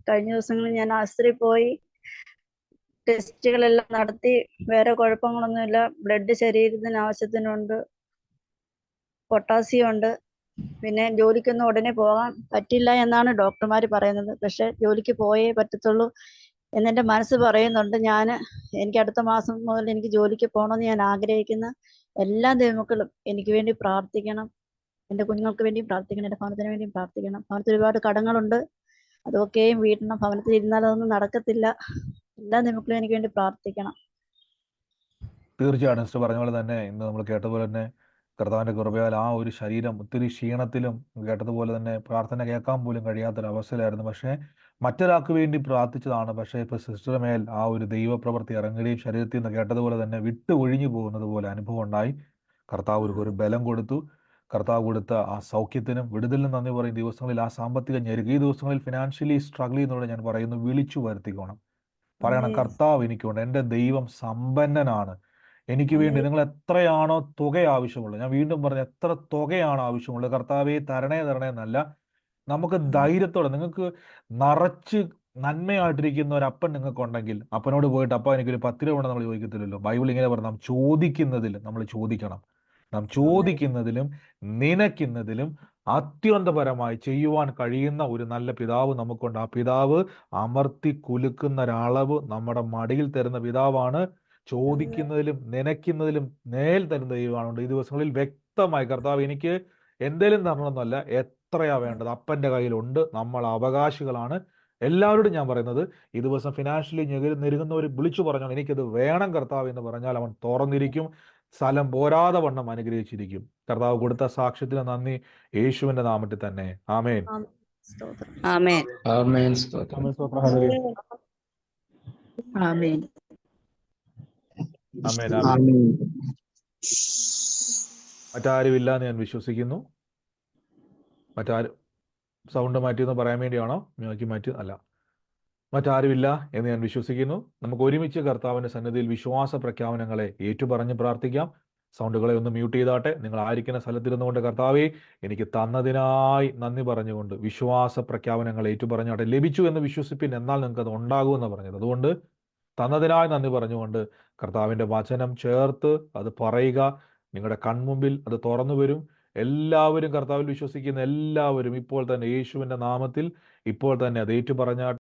കഴിഞ്ഞ ദിവസങ്ങളിൽ ഞാൻ ആശുപത്രിയിൽ പോയി ടെസ്റ്റുകളെല്ലാം നടത്തി, വേറെ കുഴപ്പങ്ങളൊന്നുമില്ല. ബ്ലഡ് ശരീരത്തിന് ആവശ്യത്തിനുണ്ട്, പൊട്ടാസ്യം ഉണ്ട്. പിന്നെ ജോലിക്കൊന്നും ഉടനെ പോകാൻ പറ്റില്ല എന്നാണ് ഡോക്ടർമാർ പറയുന്നത്. പക്ഷെ ജോലിക്ക് പോയേ പറ്റത്തുള്ളൂ എന്നെൻ്റെ മനസ്സ് പറയുന്നുണ്ട്. എനിക്ക് അടുത്ത മാസം മുതൽ എനിക്ക് ജോലിക്ക് പോകണമെന്ന് ഞാൻ ആഗ്രഹിക്കുന്ന എല്ലാ ദൈവമക്കളും എനിക്ക് വേണ്ടി പ്രാർത്ഥിക്കണം. എൻ്റെ കുഞ്ഞുങ്ങൾക്ക് വേണ്ടിയും പ്രാർത്ഥിക്കണം, എൻ്റെ ഭവനത്തിന് വേണ്ടിയും പ്രാർത്ഥിക്കണം. ഭവനത്തിൽ ഒരുപാട് കടങ്ങളുണ്ട്, അതൊക്കെയും വീട്ടണം. ഭവനത്തിൽ ഇരുന്നാൽ അതൊന്നും നടക്കത്തില്ല. എല്ലാ ദൈവമക്കളും എനിക്ക് വേണ്ടി പ്രാർത്ഥിക്കണം. തീർച്ചയായിട്ടും സിസ്റ്റർ പറഞ്ഞ പോലെ തന്നെ ഇന്ന് നമ്മൾ കേട്ടതുപോലെ തന്നെ കർത്താവിന്റെ കൃപയാൽ ആ ഒരു ശരീരം ഒത്തിരി ക്ഷീണത്തിലും, കേട്ടതുപോലെ തന്നെ പ്രാർത്ഥന കേൾക്കാൻ പോലും കഴിയാത്തൊരവസ്ഥയിലായിരുന്നു. പക്ഷേ മറ്റൊരാൾക്ക് വേണ്ടി പ്രാർത്ഥിച്ചതാണ്. പക്ഷേ ഇപ്പോൾ സിസ്റ്ററുടെ മേൽ ആ ഒരു ദൈവപ്രവൃത്തി ഇറങ്ങുകയും ശരീരത്തിൽ നിന്ന് കേട്ടതുപോലെ തന്നെ വിട്ട് ഒഴിഞ്ഞു പോകുന്നത് പോലെ അനുഭവം ഉണ്ടായി. കർത്താവ് ഒരു ബലം കൊടുത്തു. കർത്താവ് കൊടുത്ത ആ സൗഖ്യത്തിനും വിടുതലിനും നന്ദി പറയും. ദിവസങ്ങളിൽ ആ സാമ്പത്തിക ഞെരുക്ക്, ഈ ദിവസങ്ങളിൽ ഫിനാൻഷ്യലി സ്ട്രഗിൾ ചെയ്യുന്നതോടെ ഞാൻ പറയുന്നു, വിളിച്ചു വരുത്തിക്കോണം. പറയണം, കർത്താവ് എനിക്കുണ്ട്, എൻ്റെ ദൈവം സമ്പന്നനാണ്. എനിക്ക് വേണ്ടി നിങ്ങൾ എത്രയാണോ തുക ആവശ്യമുള്ളത്, ഞാൻ വീണ്ടും പറഞ്ഞു, എത്ര തുകയാണോ ആവശ്യമുള്ളത്, കർത്താവെ തരണേ എന്നല്ല, നമുക്ക് ധൈര്യത്തോടെ, നിങ്ങൾക്ക് നിറച്ച് നന്മയായിട്ടിരിക്കുന്ന ഒരു അപ്പൻ നിങ്ങൾക്കുണ്ടെങ്കിൽ അപ്പനോട് പോയിട്ട് അപ്പ എനിക്കൊരു 10 രൂപ നമ്മൾ ചോദിക്കത്തില്ലല്ലോ. ബൈബിൾ ഇങ്ങനെ പറഞ്ഞു, നാം ചോദിക്കുന്നതിൽ നമ്മൾ ചോദിക്കണം. നാം ചോദിക്കുന്നതിലും നനയ്ക്കുന്നതിലും അത്യന്തപരമായി ചെയ്യുവാൻ കഴിയുന്ന ഒരു നല്ല പിതാവ് നമുക്കുണ്ട്. ആ പിതാവ് അമർത്തി കുലുക്കുന്ന ഒരളവ് നമ്മുടെ മടിയിൽ തരുന്ന പിതാവാണ്. ചോദിക്കുന്നതിലും നനയ്ക്കുന്നതിലും നേൽ തരുന്ന ദൈവമാണ്. ഈ ദിവസങ്ങളിൽ വ്യക്തമായി കർത്താവ് എനിക്ക് എന്തേലും തരണമെന്നല്ല, എത്രയാ വേണ്ടത് അപ്പൻ്റെ കയ്യിലുണ്ട്. നമ്മൾ അവകാശികളാണ്. എല്ലാവരോടും ഞാൻ പറയുന്നത്, ഈ ദിവസം ഫിനാൻഷ്യലി നെരുങ്ങുന്നവർ വിളിച്ചു പറഞ്ഞാൽ എനിക്കത് വേണം കർത്താവ് എന്ന് പറഞ്ഞാൽ അവൻ തുറന്നിരിക്കും. സ്ഥലം പോരാതെ വണ്ണം അനുഗ്രഹിച്ചിരിക്കും. കർത്താവ് കൊടുത്ത സാക്ഷ്യത്തിന് നന്ദി, യേശുവിന്റെ നാമത്തിൽ തന്നെ. ആമേൻ. ആമേൻ. ആമേൻ. സ്തോത്രം. ആമേൻ. ആമേൻ. ആമേൻ. മറ്റാരുമില്ല എന്ന് ഞാൻ വിശ്വസിക്കുന്നു. മറ്റാരും സൗണ്ട് മാറ്റിയെന്ന് പറയാൻ വേണ്ടിയാണോ? മാറ്റി അല്ല, മറ്റാരുമില്ല എന്ന് ഞാൻ വിശ്വസിക്കുന്നു. നമുക്ക് ഒരുമിച്ച് കർത്താവിന്റെ സന്നിധിയിൽ വിശ്വാസ പ്രഖ്യാപനങ്ങളെ ഏറ്റുപറഞ്ഞ് പ്രാർത്ഥിക്കാം. സൗണ്ടുകളെ ഒന്ന് മ്യൂട്ട് ചെയ്താട്ടെ. നിങ്ങൾ ആയിരിക്കുന്ന സ്ഥലത്തിരുന്നുകൊണ്ട് കർത്താവെ എനിക്ക് തന്നതിനായി നന്ദി പറഞ്ഞുകൊണ്ട് വിശ്വാസ പ്രഖ്യാപനങ്ങൾ ഏറ്റുപറഞ്ഞാട്ടെ. ലഭിച്ചു എന്ന് വിശ്വസിപ്പിൻ, എന്നാൽ നിങ്ങൾക്ക് അത് ഉണ്ടാകുമെന്ന് പറഞ്ഞത്. അതുകൊണ്ട് തന്നതിനായി നന്ദി പറഞ്ഞുകൊണ്ട് കർത്താവിന്റെ വചനം ചേർത്ത് അത് പറയുക. നിങ്ങളുടെ കൺമുമ്പിൽ അത് തുറന്നു വരും. എല്ലാവരും, കർത്താവിൽ വിശ്വസിക്കുന്ന എല്ലാവരും ഇപ്പോൾ തന്നെ യേശുവിന്റെ നാമത്തിൽ ഇപ്പോൾ തന്നെ അത് ഏറ്റുപറഞ്ഞാട്ടെ.